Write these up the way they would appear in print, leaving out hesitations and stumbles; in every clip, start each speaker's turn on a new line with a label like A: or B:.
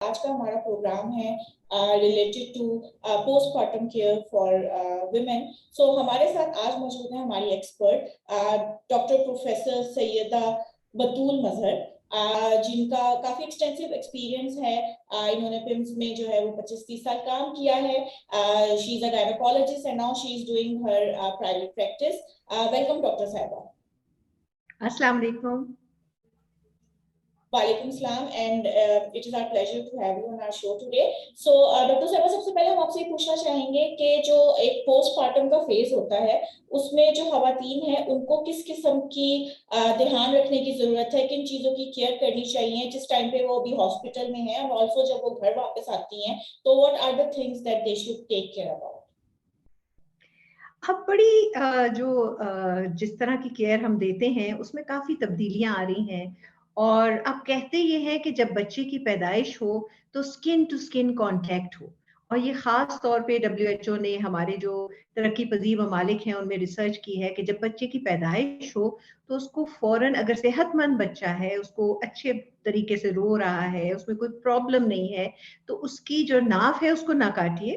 A: آج کا ہمارا پروگرام ہے related to post partum care for women. So ہمارے ساتھ آج موجود ہیں ہماری expert doctor professor Syeda Batool Mazhar, جن کا کافی ایکسٹینسو ایکسپیرینس ہے. انہوں نے پمس میں جو ہے وہ 25-30 سال کام کیا ہے. She is a gynaecologist and now she is doing her private practice. Welcome doctor صاحبہ.
B: السلام علیکم.
A: وعلیکم السلام, and it is our pleasure to have you on our show today. So doctor صاحبہ, سب سے پہلے ہم آپ سے یہ پوچھنا چاہیں گے کہ جو ایک پوسٹ پارٹم کا فیز ہوتا ہے اس میں جو خواتین ہیں ان کو کس قسم کی دھیان رکھنے کی ضرورت ہے, کن چیزوں کی کیئر کرنی چاہیے جس ٹائم پہ وہ ابھی ہاسپٹل میں ہیں, اور آلسو جب وہ گھر واپس آتی ہیں تو what are the things that they should take care about?
B: اب بڑی جس طرح کی کیئر ہم دیتے ہیں اس میں کافی تبدیلیاں آ رہی ہیں, اور اب کہتے یہ ہیں کہ جب بچے کی پیدائش ہو تو سکن ٹو سکن کانٹیکٹ ہو, اور یہ خاص طور پہ WHO نے ہمارے جو ترقی پذیر ممالک ہیں ان میں ریسرچ کی ہے کہ جب بچے کی پیدائش ہو تو اس کو فوراً, اگر صحت مند بچہ ہے, اس کو اچھے طریقے سے رو رہا ہے, اس میں کوئی پرابلم نہیں ہے, تو اس کی جو ناف ہے اس کو نہ کاٹیے,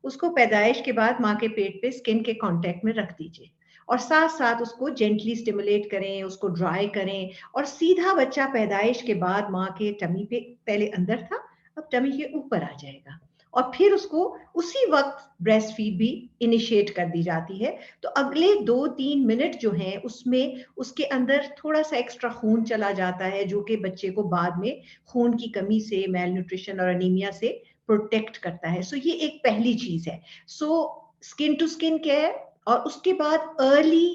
B: اس کو پیدائش کے بعد ماں کے پیٹ پہ سکن کے کانٹیکٹ میں رکھ دیجیے, اور ساتھ ساتھ اس کو جینٹلی سٹیمولیٹ کریں, اس کو ڈرائی کریں, اور سیدھا بچہ پیدائش کے بعد ماں کے ٹمی پہ پہلے اندر تھا اب ٹمی کے اوپر آ جائے گا, اور پھر اس کو اسی وقت بریسٹ فیڈ بھی انیشیٹ کر دی جاتی ہے. تو اگلے 2-3 منٹ جو ہیں اس میں اس کے اندر تھوڑا سا ایکسٹرا خون چلا جاتا ہے جو کہ بچے کو بعد میں خون کی کمی سے, میل نیوٹریشن اور انیمیا سے پروٹیکٹ کرتا ہے. سو یہ ایک پہلی چیز ہے. سو سکن ٹو سکن کیئر, اور اس کے بعد ارلی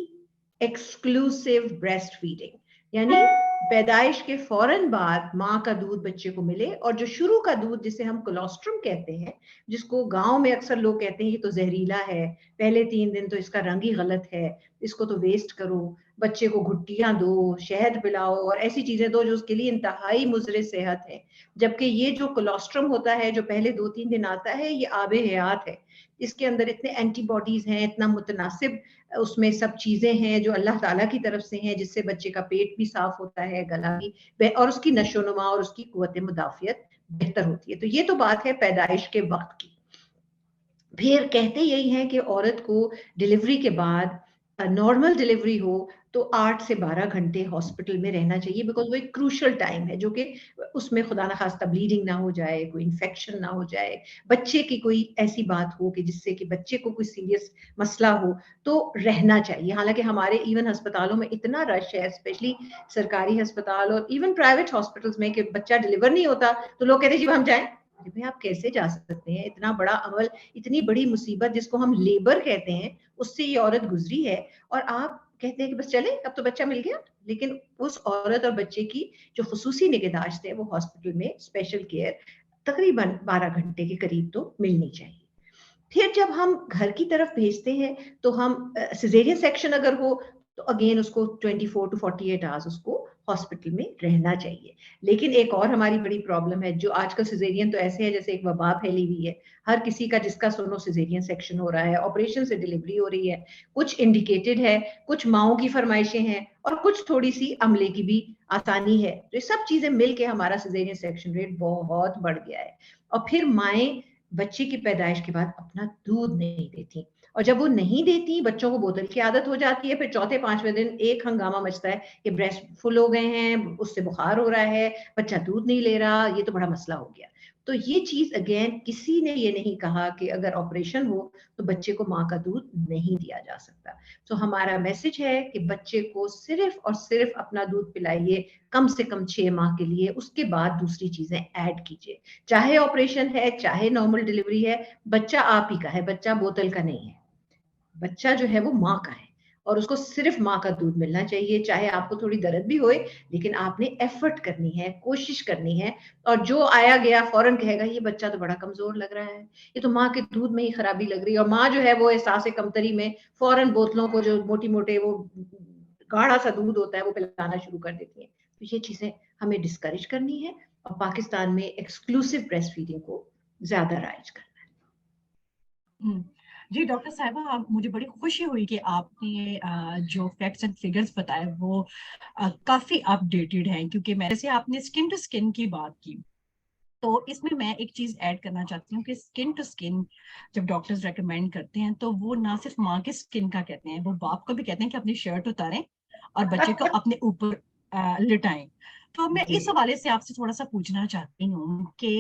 B: ایکسکلوسیو بریسٹ فیڈنگ, یعنی پیدائش کے فوراً بعد ماں کا دودھ بچے کو ملے, اور جو شروع کا دودھ جسے ہم کولوسٹرم کہتے ہیں, جس کو گاؤں میں اکثر لوگ کہتے ہیں یہ تو زہریلا ہے, پہلے 3 دن تو اس کا رنگ ہی غلط ہے, اس کو تو ویسٹ کرو, بچے کو گھٹیاں دو, شہد پلاؤ اور ایسی چیزیں دو جو اس کے لیے انتہائی مضر صحت ہے. جبکہ یہ جو کولوسٹرم ہوتا ہے جو پہلے 2-3 دن آتا ہے, یہ آب حیات ہے, اس کے اندر اتنے اینٹی باڈیز ہیں, اتنا متناسب اس میں سب چیزیں ہیں جو اللہ تعالیٰ کی طرف سے ہیں, جس سے بچے کا پیٹ بھی صاف ہوتا ہے, گلا بھی, اور اس کی نشو و نما اور اس کی قوت مدافعت بہتر ہوتی ہے. تو یہ تو بات ہے پیدائش کے وقت کی. پھر کہتے یہی ہیں کہ عورت کو ڈیلیوری کے بعد نارمل ڈیلیوری ہو تو 8 سے 12 گھنٹے ہاسپٹل میں رہنا چاہیے, بیکاز وہ ایک کروشل ٹائم ہے جو کہ اس میں خدا نخواستہ بلیڈنگ نہ ہو جائے, کوئی انفیکشن نہ ہو جائے, بچے کی کوئی ایسی بات ہو کہ جس سے کہ بچے کو کوئی سیریس مسئلہ ہو, تو رہنا چاہیے. حالانکہ ہمارے ایون ہسپتالوں میں اتنا رش ہے, اسپیشلی سرکاری ہسپتال اور ایون پرائیویٹ ہاسپٹلز میں, کہ بچہ ڈیلیور نہیں ہوتا تو لوگ کہتے ہیں جی ہم جائیں. بھائی آپ کیسے جا سکتے ہیں؟ اتنا بڑا عمل, اتنی بڑی مصیبت جس کو ہم لیبر کہتے ہیں, اس سے یہ عورت گزری ہے, اور آپ کہتے ہیں کہ بس چلے اب تو بچہ مل گیا. لیکن اس عورت اور بچے کی جو خصوصی نگہداشت ہے وہ ہاسپٹل میں اسپیشل کیئر تقریباً 12 گھنٹے کے قریب تو ملنی چاہیے. پھر جب ہم گھر کی طرف بھیجتے ہیں تو ہم سیزیرین سیکشن اگر ہو تو اگین اس کو 24 to 48 آورس اس کو ہاسپٹل میں رہنا چاہیے. لیکن ایک اور ہماری بڑی پرابلم ہے, جو آج کل سیزیرین تو ایسے ہے جیسے ایک وبا پھیلی ہوئی ہے, ہر کسی کا جس کا سنو سیزیرین سیکشن ہو رہا ہے, آپریشن سے ڈیلیوری ہو رہی ہے, کچھ انڈیکیٹڈ ہے, کچھ ماؤں کی فرمائشیں ہیں, اور کچھ تھوڑی سی عملے کی بھی آسانی ہے. تو یہ سب چیزیں مل کے ہمارا سیزیرین سیکشن ریٹ بہت بڑھ گیا ہے. اور پھر مائیں بچے کی پیدائش کے بعد اپنا دودھ نہیں دیتی, اور جب وہ نہیں دیتی بچوں کو بوتل کی عادت ہو جاتی ہے. پھر 4-5ویں دن ایک ہنگامہ مچتا ہے کہ بریسٹ فل ہو گئے ہیں, اس سے بخار ہو رہا ہے, بچہ دودھ نہیں لے رہا, یہ تو بڑا مسئلہ ہو گیا. تو یہ چیز اگین کسی نے یہ نہیں کہا کہ اگر آپریشن ہو تو بچے کو ماں کا دودھ نہیں دیا جا سکتا. تو ہمارا میسج ہے کہ بچے کو صرف اور صرف اپنا دودھ پلائیے کم سے کم 6 ماہ کے لیے, اس کے بعد دوسری چیزیں ایڈ کیجیے. چاہے آپریشن ہے چاہے نارمل ڈیلیوری ہے, بچہ آپ ہی کا ہے, بچہ بوتل کا نہیں ہے. بچہ جو ہے وہ ماں کا ہے, اور اس کو صرف ماں کا دودھ ملنا چاہیے. چاہے آپ کو تھوڑی درد بھی ہوئے, لیکن آپ نے ایفرٹ کرنی ہے, کوشش کرنی ہے. اور جو آیا گیا فوراً کہے گا یہ بچہ تو بڑا کمزور لگ رہا ہے, یہ تو ماں کے دودھ میں ہی خرابی لگ رہی ہے, اور ماں جو ہے وہ احساس کمتری میں فوراً بوتلوں کو جو موٹی موٹے وہ گاڑھا سا دودھ ہوتا ہے وہ پلانا شروع کر دیتی ہیں. تو یہ چیزیں ہمیں ڈسکریج کرنی ہے, اور پاکستان میں ایکسکلوسیو بریسٹ فیڈنگ کو زیادہ رائج کرنا ہے.
C: جی ڈاکٹر صاحبہ, مجھے بڑی خوشی ہوئی کہ آپ نے جو فیکٹس اینڈ فگرز بتائے وہ کافی اپ ڈیٹڈ ہیں, کیونکہ میں سے آپ نے اسکن ٹو اسکن کی بات کی, تو اس میں میں ایک چیز ایڈ کرنا چاہتی ہوں کہ اسکن ٹو اسکن جب ڈاکٹرز ریکمینڈ کرتے ہیں تو وہ نہ صرف ماں کے اسکن کا کہتے ہیں, وہ باپ کو بھی کہتے ہیں کہ اپنی شرٹ اتاریں اور بچے کو اپنے اوپر لٹائیں. تو میں اس حوالے سے آپ سے تھوڑا سا پوچھنا چاہتی ہوں کہ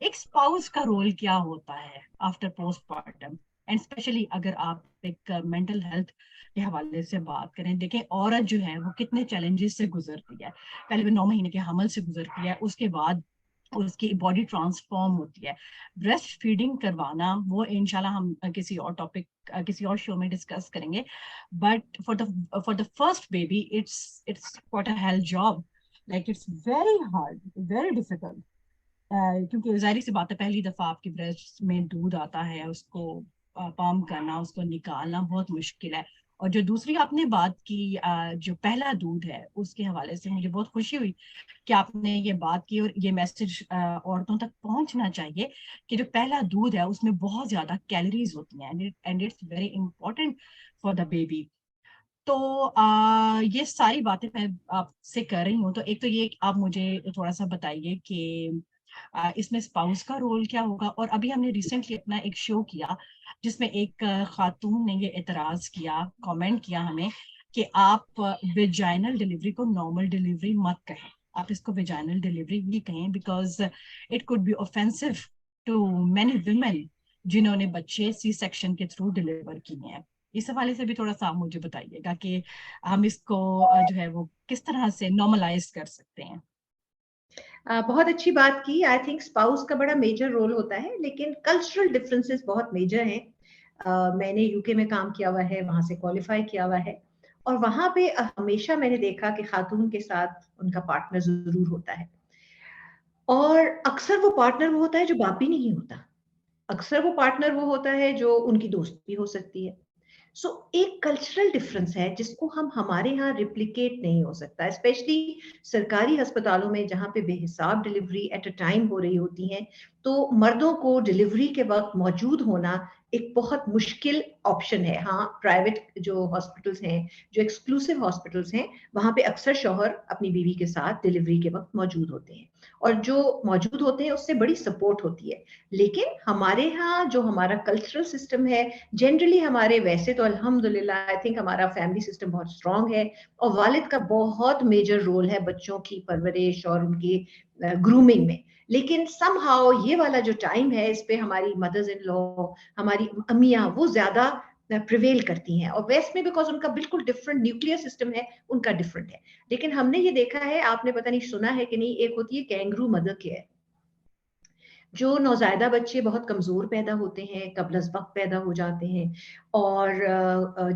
C: ایک اسپاؤس کا رول کیا ہوتا ہے after postpartum, and especially اگر آپ ایک مینٹل ہیلتھ کے حوالے سے بات کریں. دیکھیں عورت جو ہے وہ کتنے چیلنجز سے گزرتی ہے, پہلے وہ 9 مہینے کے حمل سے گزرتی ہے, اس کے بعد اس کی باڈی ٹرانسفارم ہوتی ہے. بریسٹ فیڈنگ کروانا وہ انشاءاللہ ہم کسی اور ٹاپک کسی اور شو میں ڈسکس کریں گے, but for the first baby it's what a hell job, like it's very hard, very difficult, کیونکہ ظاہری سی بات ہے پہلی دفعہ آپ کی بریسٹ میں دودھ آتا ہے, اس کو پمپ کرنا, اس کو نکالنا بہت مشکل ہے. اور جو دوسری آپ نے بات کی جو پہلا دودھ ہے اس کے حوالے سے مجھے بہت خوشی ہوئی کہ آپ نے یہ بات کی, اور یہ میسج عورتوں تک پہنچنا چاہیے کہ جو پہلا دودھ ہے اس میں بہت زیادہ کیلوریز ہوتی ہیں, and it's very important for the baby. تو یہ ساری باتیں میں آپ سے کر رہی ہوں, تو ایک تو یہ آپ مجھے تھوڑا سا بتائیے کہ اس میں اسپاؤس کا رول کیا ہوگا. اور ابھی ہم نے ریسنٹلی اپنا ایک شو کیا جس میں ایک خاتون نے یہ اعتراض کیا, کامنٹ کیا ہمیں کہ آپ ویجائنل ڈیلیوری کو نارمل ڈیلیوری مت کہیں, آپ اس کو ویجائنل ڈیلیوری بھی کہیں, because it could be offensive to many women جنہوں نے بچے سی سیکشن کے تھرو ڈیلیور کیے ہیں. اس حوالے سے بھی تھوڑا سا مجھے بتائیے گا کہ ہم اس کو جو ہے وہ کس طرح سے نارملائز کر سکتے ہیں.
B: بہت اچھی بات کی. آئی تھنک اسپاؤس کا بڑا میجر رول ہوتا ہے, لیکن کلچرل ڈفرینسز بہت میجر ہیں. میں نے یو کے میں کام کیا ہوا ہے, وہاں سے کوالیفائی کیا ہوا ہے, اور وہاں پہ ہمیشہ میں نے دیکھا کہ خاتون کے ساتھ ان کا پارٹنر ضرور ہوتا ہے, اور اکثر وہ پارٹنر وہ ہوتا ہے جو باپ بھی نہیں ہوتا, اکثر وہ پارٹنر وہ ہوتا ہے جو ان کی دوست بھی ہو سکتی ہے. سو ایک کلچرل ڈفرنس ہے جس کو ہمارے ہاں ریپلیکیٹ نہیں ہو سکتا, اسپیشلی سرکاری ہسپتالوں میں جہاں پہ بے حساب ڈلیوری ایٹ اے ٹائم ہو رہی ہوتی ہیں, تو مردوں کو ڈلیوری کے وقت موجود ہونا ایک بہت مشکل آپشن ہے. ہاں پرائیویٹ جو ہاسپٹلس ہیں, جو ایکسکلوسیو ہاسپٹلس ہیں, وہاں پہ اکثر شوہر اپنی بیوی کے ساتھ ڈلیوری کے وقت موجود ہوتے ہیں, اور جو موجود ہوتے ہیں اس سے بڑی سپورٹ ہوتی ہے. لیکن ہمارے ہاں جو ہمارا کلچرل سسٹم ہے جنرلی, ہمارے ویسے تو الحمدللہ آئی تھنک ہمارا فیملی سسٹم بہت اسٹرانگ ہے, اور والد کا بہت میجر رول ہے بچوں کی پرورش اور ان کی گرومنگ میں. لیکن سم ہاؤ یہ والا جو ٹائم ہے اس پہ ہماری مدرز ان لا, ہماری امیاں, وہ زیادہ پریویل کرتی ہیں, اور ویسٹ میں بیکاز ان کا بالکل ڈفرنٹ نیوکلیئر سسٹم ہے, ان کا ڈفرنٹ ہے. لیکن ہم نے یہ دیکھا ہے, آپ نے پتہ نہیں سنا ہے کہ نہیں, ایک ہوتی ہے کینگرو مدر کیئر. جو نوزائیدہ بچے بہت کمزور پیدا ہوتے ہیں, قبل از وقت پیدا ہو جاتے ہیں, اور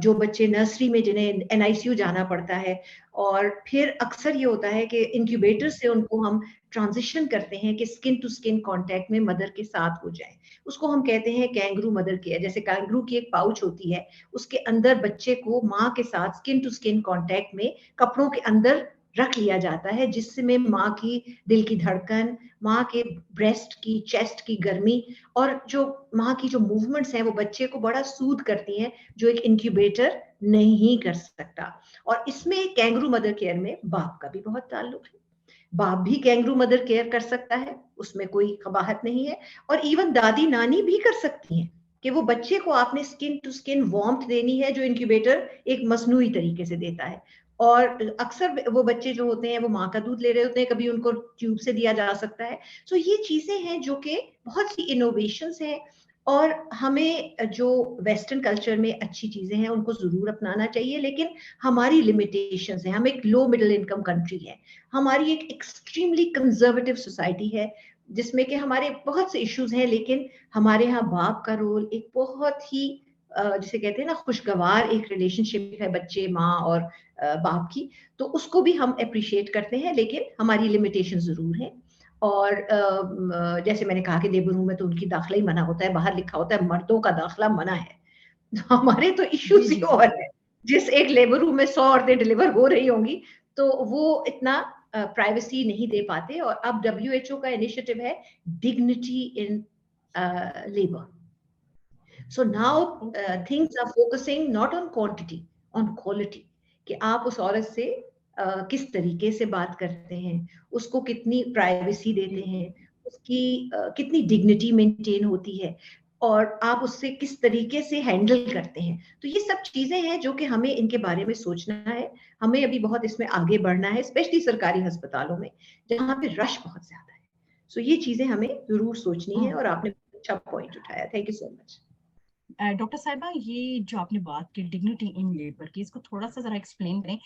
B: جو بچے نرسری میں جنہیں NICU جانا پڑتا ہے, اور پھر اکثر یہ ہوتا ہے کہ انکیوبیٹر سے ان کو ہم ٹرانزیشن کرتے ہیں کہ سکن ٹو سکن کانٹیکٹ میں مدر کے ساتھ ہو جائیں, اس کو ہم کہتے ہیں کینگرو مدر کیئر. جیسے کینگرو کی ایک پاؤچ ہوتی ہے, اس کے اندر بچے کو ماں کے ساتھ سکن ٹو سکن کانٹیکٹ میں کپڑوں کے اندر رکھ لیا جاتا ہے, جس میں ماں کی دل کی دھڑکن, ماں کے بریسٹ کی, چیسٹ کی گرمی, اور جو ماں کی جو موومنٹس ہیں وہ بچے کو بڑا سود کرتی ہیں, جو ایک انکیوبیٹر نہیں کر سکتا. اور اس میں کینگرو مدر کیئر میں باپ کا بھی بہت تعلق ہے. باپ بھی کینگرو مدر کیئر کر سکتا ہے, اس میں کوئی قباحت نہیں ہے. اور ایون دادی نانی بھی کر سکتی ہیں کہ وہ بچے کو آپ نے سکن ٹو سکن وارمتھ دینی ہے, جو انکیوبیٹر ایک مصنوعی طریقے سے دیتا ہے. اور اکثر وہ بچے جو ہوتے ہیں وہ ماں کا دودھ لے رہے ہوتے ہیں, کبھی ان کو ٹیوب سے دیا جا سکتا ہے. سو یہ چیزیں ہیں جو کہ بہت سی انوویشنز ہیں, اور ہمیں جو ویسٹرن کلچر میں اچھی چیزیں ہیں ان کو ضرور اپنانا چاہیے, لیکن ہماری لمیٹیشنز ہیں. ہم ایک لو مڈل انکم کنٹری ہے, ہماری ایک ایکسٹریملی کنزرویٹو سوسائٹی ہے جس میں کہ ہمارے بہت سے ایشوز ہیں, لیکن ہمارے ہاں باپ کا رول ایک بہت ہی جسے کہتے ہیں نا خوشگوار ایک ریلیشن شپ ہے بچے, ماں اور باپ کی, تو اس کو بھی ہم اپریشیٹ کرتے ہیں, لیکن ہماری لمیٹیشن ضرور ہے. اور جیسے میں نے کہا کہ لیبر روم میں تو ان کی داخلہ ہی منع ہوتا ہے, باہر لکھا ہوتا ہے مردوں کا داخلہ منع ہے. ہمارے تو ایشوز ہی اور ہیں. جس ایک لیبر روم میں 100 عورتیں ڈلیور ہو رہی ہوں گی تو وہ اتنا پرائیویسی نہیں دے پاتے. اور اب WHO کا انیشیٹو ہے dignity in labour. So now things are focusing not on quantity, on quality. کہ آپ اس عورت سے کس طریقے سے بات کرتے ہیں, اس کو کتنی پرائیویسی دیتے ہیں, उसकी कितनी डिग्निटी मेंटेन होती है और आप उससे किस तरीके से हैंडल करते हैं। तो ये सब चीजें हैं जो कि हमें इनके बारे में सोचना है, हमें अभी बहुत इसमें आगे बढ़ना है, स्पेशली सरकारी अस्पतालों में जहाँ पे रश बहुत ज्यादा है। सो ये चीजें हमें जरूर सोचनी है और आपने अच्छा पॉइंट उठाया, thank you so much.
C: Doctor साहिबा, ये जो आपने बात की डिग्निटी इन लेबर की, इसको थोड़ा सा जरा एक्सप्लेन करें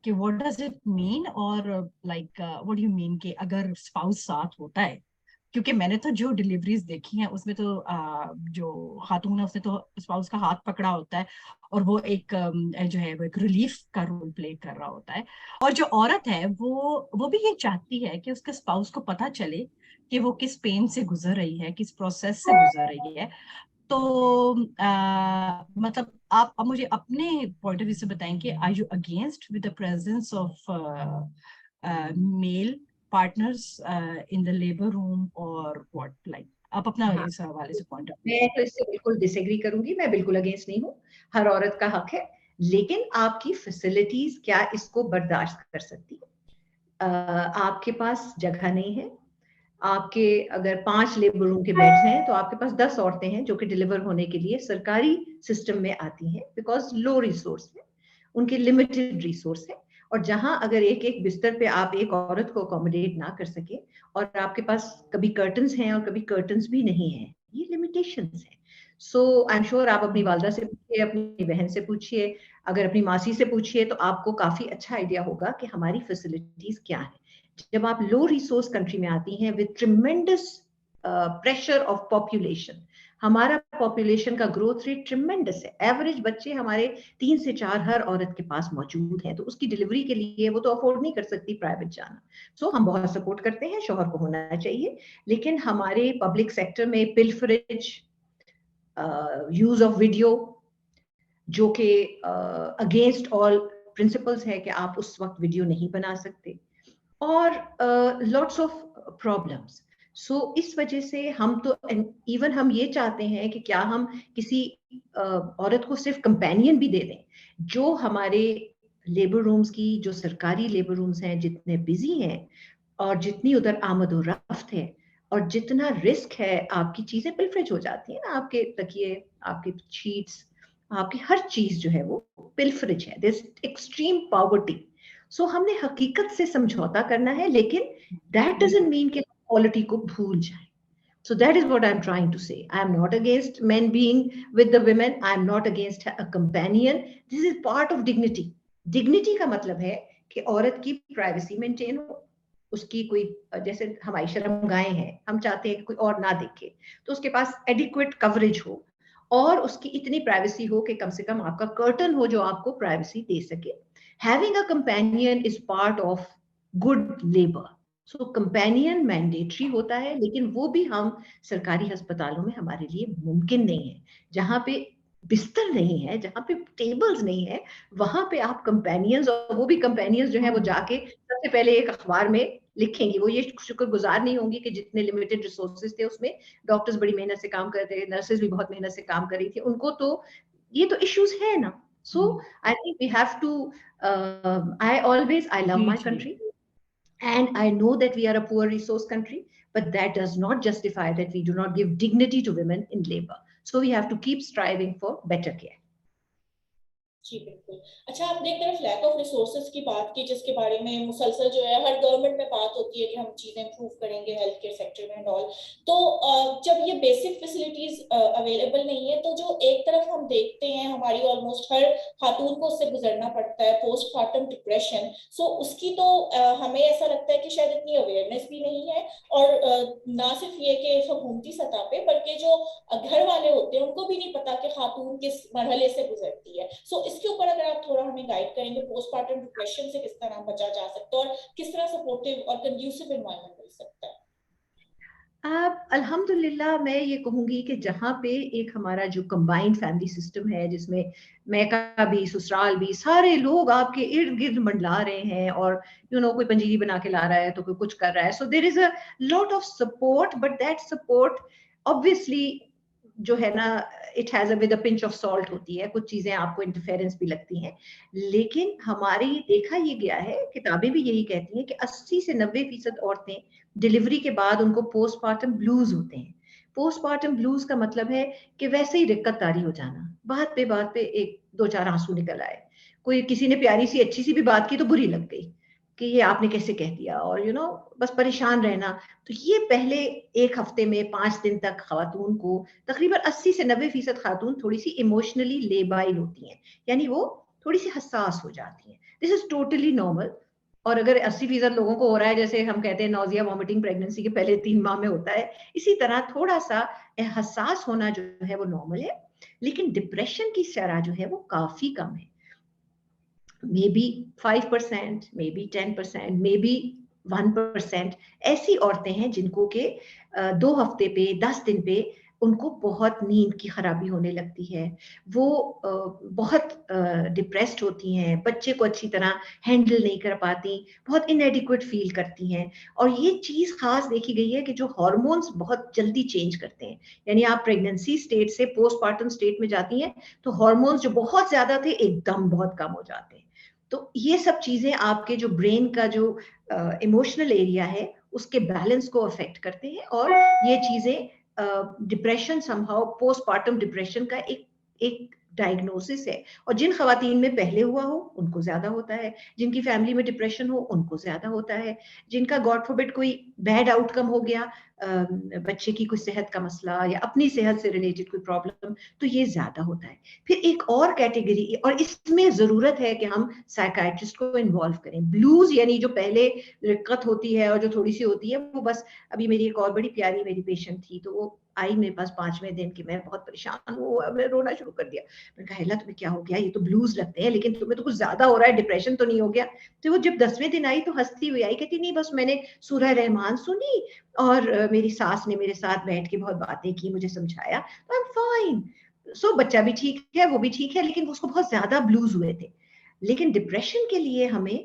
C: कि व्हाट डज इट मीन, और like what do you mean कि अगर स्पाउस साथ होता है, क्योंकि मैंने तो जो डिलीवरीज देखी हैं उसमें तो जो खातून है उसने तो स्पाउस का हाथ पकड़ा होता है और वो एक जो है वो एक रिलीफ का रोल प्ले कर रहा होता है, और जो औरत है वो भी ये चाहती है कि उसके स्पाउस को पता चले कि वो किस पेन से गुजर रही है, किस प्रोसेस से गुजर रही है। तो मतलब आप अब मुझे अपने पॉइंट ऑफ व्यू से बताएं कि are you against with the presence of male partners in the labour room और व्हाट, लाइक आप अपना
B: हाँ,
C: इस हवाले से पॉइंट ऑफ
B: मैं तो इससे बिल्कुल डिसएग्री करूंगी, मैं बिल्कुल अगेंस्ट नहीं हूँ, हर औरत का हक है, लेकिन आपकी फैसिलिटीज क्या इसको बर्दाश्त कर सकती है। आपके पास जगह नहीं है, आपके अगर 5 लेबर रूम के बेड्स हैं तो आपके पास 10 औरतें हैं जो कि डिलीवर होने के लिए सरकारी सिस्टम में आती हैं, बिकॉज लो रिसोर्स है, उनके लिमिटेड रिसोर्स है। और जहां अगर एक एक बिस्तर पे आप एक औरत को अकोमोडेट ना कर सके और आपके पास कभी कर्टन्स हैं और कभी कर्टन्स भी नहीं है, ये लिमिटेशंस है। सो आई एम श्योर आप अपनी वालदा से पूछिए, अपनी बहन से पूछिए, अगर अपनी मासी से पूछिए तो आपको काफी अच्छा आइडिया होगा कि हमारी फैसिलिटीज क्या है। जब आप लो रिसोर्स कंट्री में आती हैं with tremendous pressure of population, हमारा पॉपुलेशन का ग्रोथ रेट ट्रिमेंडस है, एवरेज बच्चे हमारे 3 से 4 हर औरत के पास मौजूद हैं, तो उसकी डिलीवरी के लिए वो तो अफोर्ड नहीं कर सकती प्राइवेट जाना। सो हम बहुत सपोर्ट करते हैं, शौहर को होना चाहिए, लेकिन हमारे पब्लिक सेक्टर में पिल्फरेज, यूज ऑफ वीडियो, जो कि अगेंस्ट ऑल प्रिंसिपल्स है कि आप उस वक्त वीडियो नहीं बना सकते, और लॉट्स ऑफ प्रॉब्लम्स। सो इस वजह से हम तो इवन हम ये चाहते हैं कि क्या हम किसी औरत को सिर्फ कंपेनियन भी दे दें। जो हमारे लेबर रूम्स की, जो सरकारी लेबर रूम्स हैं जितने बिजी हैं और जितनी उधर आमद और रफ्त है और जितना रिस्क है, आपकी चीजें पिल्फरेज हो जाती है ना, आपके तकिए, आपके शीट्स, आपकी हर चीज जो है वो पिल्फरेज है, दिस एक्सट्रीम पॉवर्टी। सो हमने हकीकत से समझौता करना है, लेकिन दैट डजंट मीन कि क्वालिटी को भूल जाए। So that is what I'm trying to say. I am not against men being with the women. I am not against a companion. This is part of dignity. Dignity का मतलब है कि औरत की प्राइवेसी मेंटेन हो, उसकी कोई, जैसे हमारी शर्मगाहें हैं, हम चाहते हैं कि कोई और ना देखे, तो उसके पास एडिक्वेट कवरेज हो और उसकी इतनी प्राइवेसी हो कि कम से कम आपका कर्टन हो जो आपको प्राइवेसी दे सके। Having a companion is part of good labor. So companion mandatory होता है, लेकिन वो भी हम सरकारी अस्पतालों में हमारे लिए मुमकिन नहीं है। जहाँ पे बिस्तर नहीं है, जहाँ पे टेबल्स नहीं है, वहां पे आप कंपेनियंस, और वो भी कंपेनियंस जो है वो जाके सबसे पहले एक अखबार में लिखेंगी, वो ये शुक्रगुजार नहीं होंगी कि जितने लिमिटेड रिसोर्सेज थे उसमें डॉक्टर्स बड़ी मेहनत से काम कर रहे थे, नर्सेज भी बहुत मेहनत से काम कर रही थी, उनको तो ये तो इश्यूज है ना। So I think we have to, I love my country and I know that we are a poor resource country, but that does not justify that we do not give dignity to women in labor. So we have to keep striving for better care.
A: जी बिल्कुल। अच्छा, आपने एक तरफ lack of resources की बात की, जिसके बारे में मुसलसल जो है हर गवर्नमेंट में बात होती है कि हम चीजें इंप्रूव करेंगे हेल्थ केयर सेक्टर में एंड ऑल। तो जब ये बेसिक फैसिलिटीज अवेलेबल नहीं है, तो जो एक तरफ हम देखते हैं हमारी ऑलमोस्ट हर खातून को उससे गुजरना पड़ता है पोस्टमार्टम डिप्रेशन, सो उसकी तो हमें ऐसा लगता है कि शायद इतनी अवेयरनेस भी नहीं है, और ना सिर्फ ये कि हुकूमती सतह पे, बल्कि जो घर वाले होते हैं उनको भी नहीं पता कि खातून किस मरहले से गुजरती है। सो इसके ऊपर अगर आप थोड़ा हमें गाइड करेंगे, पोस्टमार्टम डिप्रेशन से किस तरह बचा जा सकता है और किस तरह सपोर्टिव और कंड्यूसिव एनवायरनमेंट मिल सकता है।
B: अल्हम्दुलिल्लाह मैं ये कहूंगी कि जहाँ पे एक हमारा जो कंबाइंड फैमिली सिस्टम है, जिसमें मैका भी, ससुराल भी, सारे लोग आपके इर्द गिर्द मंडला रहे हैं, और कोई पंजीरी बना के ला रहा है तो कोई कुछ कर रहा है, so there is a lot of support, but that support obviously جو ہے نا it has a with a pinch of salt ہوتی ہے, کچھ چیزیں آپ کو انٹرفیرنس بھی لگتی ہیں, لیکن ہماری دیکھا یہ گیا ہے, کتابیں بھی یہی کہتی ہیں کہ 80 سے 90% عورتیں ڈلیوری کے بعد ان کو پوسٹ پارٹم بلوز ہوتے ہیں. پوسٹ پارٹم بلوز کا مطلب ہے کہ ویسے ہی رقت طاری ہو جانا, بات پہ ایک دو چار آنسو نکل آئے, کوئی کسی نے پیاری سی اچھی سی بھی بات کی تو بری لگ گئی کہ یہ آپ نے کیسے کہہ دیا, اور بس پریشان رہنا. تو یہ پہلے ایک ہفتے میں 5 دن تک خواتون کو تقریباً 80 سے 90% خاتون تھوڑی سی ایموشنلی لیبائل ہوتی ہیں, یعنی وہ تھوڑی سی حساس ہو جاتی ہیں. دس از ٹوٹلی نارمل. اور اگر 80% لوگوں کو ہو رہا ہے, جیسے ہم کہتے ہیں نوزیا وامٹنگ پریگننسی کے پہلے 3 ماہ میں ہوتا ہے, اسی طرح تھوڑا سا حساس ہونا جو ہے وہ نارمل ہے. لیکن ڈپریشن کی شرح جو ہے وہ کافی کم ہے, maybe 5%, maybe 10%, maybe 1%. ایسی عورتیں ہیں جن کو کہ 2 ہفتے پہ 10 دن پہ ان کو بہت نیند کی خرابی ہونے لگتی ہے, وہ بہت ڈپریسڈ ہوتی ہیں, بچے کو اچھی طرح ہینڈل نہیں کر پاتی, بہت انیڈیکویٹ فیل کرتی ہیں. اور یہ چیز خاص دیکھی گئی ہے کہ جو ہارمونز بہت جلدی چینج کرتے ہیں, یعنی آپ پریگننسی سٹیٹ سے پوسٹ پارٹم سٹیٹ میں جاتی ہیں تو ہارمونز جو بہت زیادہ تھے ایک دم بہت کم ہو جاتے ہیں. تو یہ سب چیزیں آپ کے جو برین کا جو ایموشنل ایریا ہے اس کے بیلنس کو افیکٹ کرتے ہیں, اور یہ چیزیں depression some how post partum depression کا ایک ڈائگنوسس ہے. اور جن خواتین میں پہلے ہوا ہو ان کو زیادہ ہوتا ہے, جن کی فیملی میں ڈپریشن ہو ان کو زیادہ ہوتا ہے, جن کا گاڈ فوربڈ کوئی بیڈ آؤٹ کم ہو گیا, بچے کی کوئی صحت کا مسئلہ یا اپنی صحت سے ریلیٹڈ کوئی پرابلم, تو یہ زیادہ ہوتا ہے. پھر ایک اور کیٹیگری, اور اس میں ضرورت ہے کہ ہم سائیکائٹرسٹ کو انوالو کریں. بلوز یعنی جو پہلے رقت ہوتی ہے اور جو تھوڑی سی ہوتی ہے, وہ بس ابھی میری ایک اور بڑی پیاری میری پیشنٹ تھی, تو وہ آئی میرے پاس 5ویں دن کہ میں بہت پریشان ہوں, میں رونا شروع کر دیا. میں نے کہا ہیلا تمہیں کیا ہو گیا, یہ تو بلوز لگتے ہیں لیکن تمہیں تو کچھ زیادہ ہو رہا ہے, ڈپریشن تو نہیں ہو گیا؟ تو وہ جب 10ویں دن آئی تو ہنستی ہوئی آئی, کہتی نہیں بس میں نے سورہ رحمان سنی اور میری ساس نے میرے ساتھ بیٹھ کے بہت باتیں کی, مجھے سمجھایا, تو آئی ایم فائن. سو بچہ بھی ٹھیک ہے, وہ بھی ٹھیک ہے, لیکن اس کو بہت زیادہ بلوز ہوئے تھے. لیکن ڈپریشن کے لیے ہمیں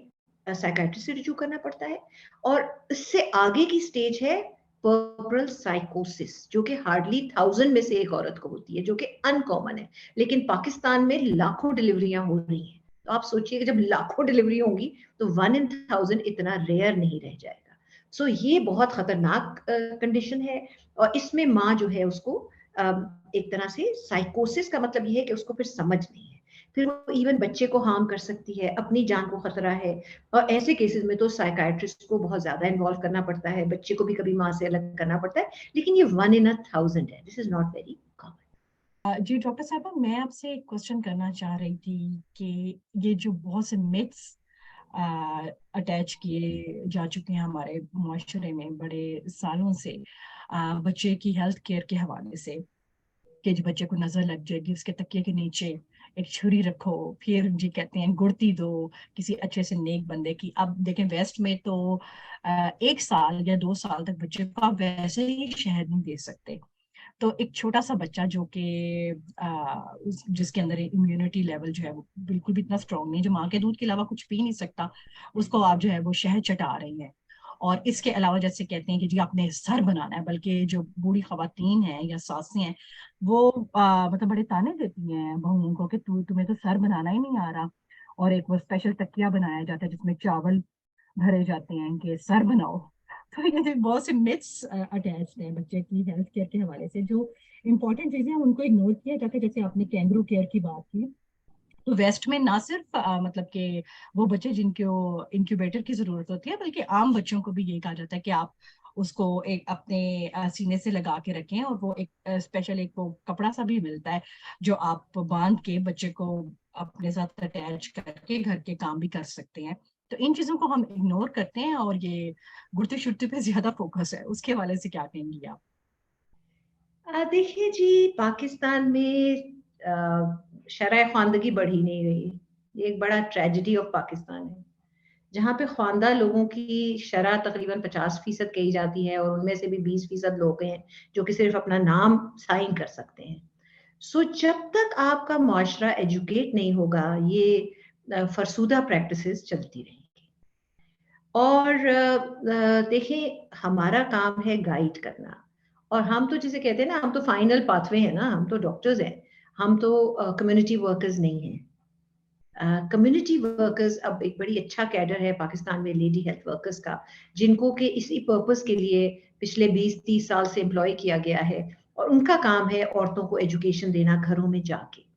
B: سائیکائٹرسٹ سے رجوع کرنا پڑتا ہے. اور اس سے آگے کی سٹیج ہے پرپرل سائیکوسس, جو کہ ہارڈلی 1000 میں سے ایک عورت کو ہوتی ہے, جو کہ ان کامن ہے. لیکن پاکستان میں لاکھوں ڈلیوریاں ہو رہی ہیں, تو آپ سوچئے کہ جب لاکھوں ڈلیوری ہوں گی تو 1 in 1000 اتنا ریئر نہیں رہ جائے گا. سو یہ بہت خطرناک کنڈیشن ہے, اور اس میں ماں جو ہے اس کو ایک طرح سے سائیکوسس کا مطلب یہ ہے کہ اس کو پھر سمجھ نہیں ہے, پھر وہ ایون بچے کو ہارم کر سکتی ہے, اپنی جان کو خطرہ ہے. اور ایسے کیسز میں تو سائیکائٹرسٹ کو بہت زیادہ انوالو کرنا پڑتا ہے, بچے کو بھی کبھی ماں سے الگ کرنا پڑتا ہے, لیکن یہ 1 in 1000 ہے. This is not very common.
C: جی ڈاکٹر صاحبہ, میں آپ سے ایک کوشچن کرنا چاہ رہی تھی کہ یہ جو بہت سے میتھس اٹیچ کیے جا چکے ہیں ہمارے معاشرے میں بڑے سالوں سے بچے کی ہیلتھ کیئر کے حوالے سے, کہ جو بچے کو نظر لگ جائے گی اس کے تکیے کے نیچے ایک چھری رکھو, پھر جی کہتے ہیں گڑتی دو کسی اچھے سے نیک بندے کی. اب دیکھیں ویسٹ میں تو 1 سال یا 2 سال تک بچے کو آپ ویسے ہی شہد نہیں دے سکتے. تو ایک چھوٹا سا بچہ جو کہ جس کے اندر امیونٹی لیول جو ہے وہ بالکل بھی اتنا اسٹرانگ نہیں, جو ماں کے دودھ کے علاوہ کچھ پی نہیں سکتا, اس کو آپ جو ہے وہ شہد چٹا رہی ہیں. اور اس کے علاوہ جیسے کہتے ہیں کہ جی آپ نے سر بنانا ہے, بلکہ جو بوڑھی خواتین ہیں یا ساسیں ہیں وہ مطلب بڑے تانے دیتی ہیں بہوؤں کو کہ تمہیں تو سر بنانا ہی نہیں آ رہا, اور ایک وہ اسپیشل تکیہ بنایا جاتا ہے جس میں چاول بھرے جاتے ہیں کہ سر بناؤ. تو یہ بہت سے متس اٹیچڈ ہیں بچے کی ہیلتھ کیئر کے حوالے سے, جو امپورٹنٹ چیزیں ہیں ان کو اگنور کیا جاتا ہے. جیسے آپ نے کینگرو کیئر کی بات کی, تو ویسٹ میں نہ صرف مطلب کہ وہ بچے جن کو انکیوبیٹر کی ضرورت ہوتی ہے, بلکہ عام بچوں کو بھی یہی کہا جاتا ہے کہ آپ اس کو ایک اپنے سینے سے لگا کے رکھیں, اور وہ ایک اسپیشل ایک وہ کپڑا سا بھی ملتا ہے جو آپ باندھ کے بچے کو اپنے ساتھ اٹیچ کر کے گھر کے کام بھی کر سکتے ہیں. تو ان چیزوں کو ہم اگنور کرتے ہیں اور یہ گڑتے شڑتے پہ زیادہ فوکس ہے. اس کے حوالے سے کیا کہیں گی آپ؟
B: دیکھیے جی, پاکستان میں شرح خواندگی بڑھ ہی نہیں رہی. یہ ایک بڑا ٹریجڈی آف پاکستان ہے, جہاں پہ خواندہ لوگوں کی شرح تقریباً 50% کہی جاتی ہے, اور ان میں سے بھی 20% لوگ ہیں جو کہ صرف اپنا نام سائن کر سکتے ہیں. سو جب تک آپ کا معاشرہ ایجوکیٹ نہیں ہوگا یہ فرسودہ پریکٹسز چلتی رہیں گی. اور دیکھیں ہمارا کام ہے گائیڈ کرنا, और हम तो जिसे कहते हैं ना, हम तो फाइनल पाथवे हैं ना, हम तो डॉक्टर्स हैं, हम तो कम्युनिटी वर्कर्स नहीं हैं। कम्युनिटी वर्कर्स अब एक बड़ी अच्छा कैडर है पाकिस्तान में लेडी हेल्थ वर्कर्स का, जिनको के इसी पर्पस के लिए पिछले 20-30 साल से एम्प्लॉय किया गया है, और उनका काम है औरतों को एजुकेशन देना घरों में जाके।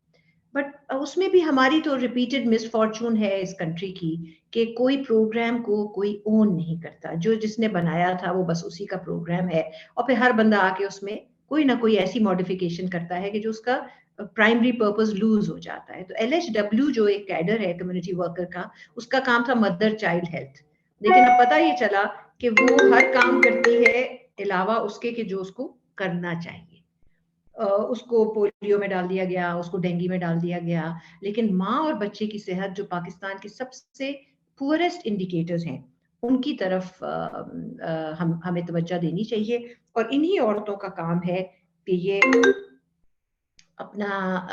B: बट उसमें भी हमारी तो रिपीटेड मिसफॉर्चून है इस कंट्री की कि कोई प्रोग्राम को कोई ओन नहीं करता, जो जिसने बनाया था वो बस उसी का प्रोग्राम है, और फिर हर बंदा आके उसमें कोई ना कोई ऐसी मॉडिफिकेशन करता है कि जो उसका प्राइमरी पर्पस लूज हो जाता है। तो LHW जो एक कैडर है कम्युनिटी वर्कर का, उसका काम था मदर चाइल्ड हेल्थ, लेकिन अब पता ये चला कि वो हर काम करती है अलावा उसके कि जो उसको करना चाहिए। उसको पोलियो में डाल दिया गया, उसको डेंगू में डाल दिया गया, लेकिन माँ और बच्चे की सेहत जो पाकिस्तान के सबसे पुअरेस्ट इंडिकेटर्स हैं, उनकी तरफ हमें तवज्जो देनी चाहिए। और इन्हीं औरतों का काम है कि ये अपना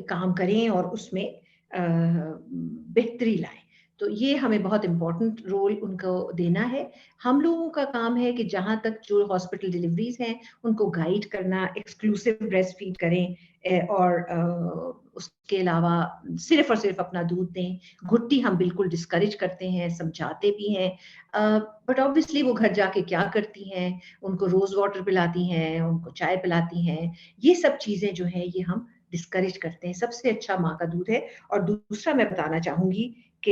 B: काम करें और उसमें बेहतरी लाएं। तो ये हमें बहुत इम्पोर्टेंट रोल उनको देना है। हम लोगों का काम है कि जहां तक जो हॉस्पिटल डिलीवरीज हैं उनको गाइड करना, एक्सक्लूसिव ब्रेस्ट फीड करें, और उसके अलावा सिर्फ और सिर्फ अपना दूध दें। घुट्टी हम बिल्कुल डिस्करेज करते हैं, समझाते भी हैं, बट ऑब्वियसली वो घर जाके क्या करती हैं, उनको रोज वाटर पिलाती हैं, उनको चाय पिलाती हैं, ये सब चीजें जो है ये हम डिस्करेज करते हैं। सबसे अच्छा माँ का दूध है। और दूसरा मैं बताना चाहूंगी कि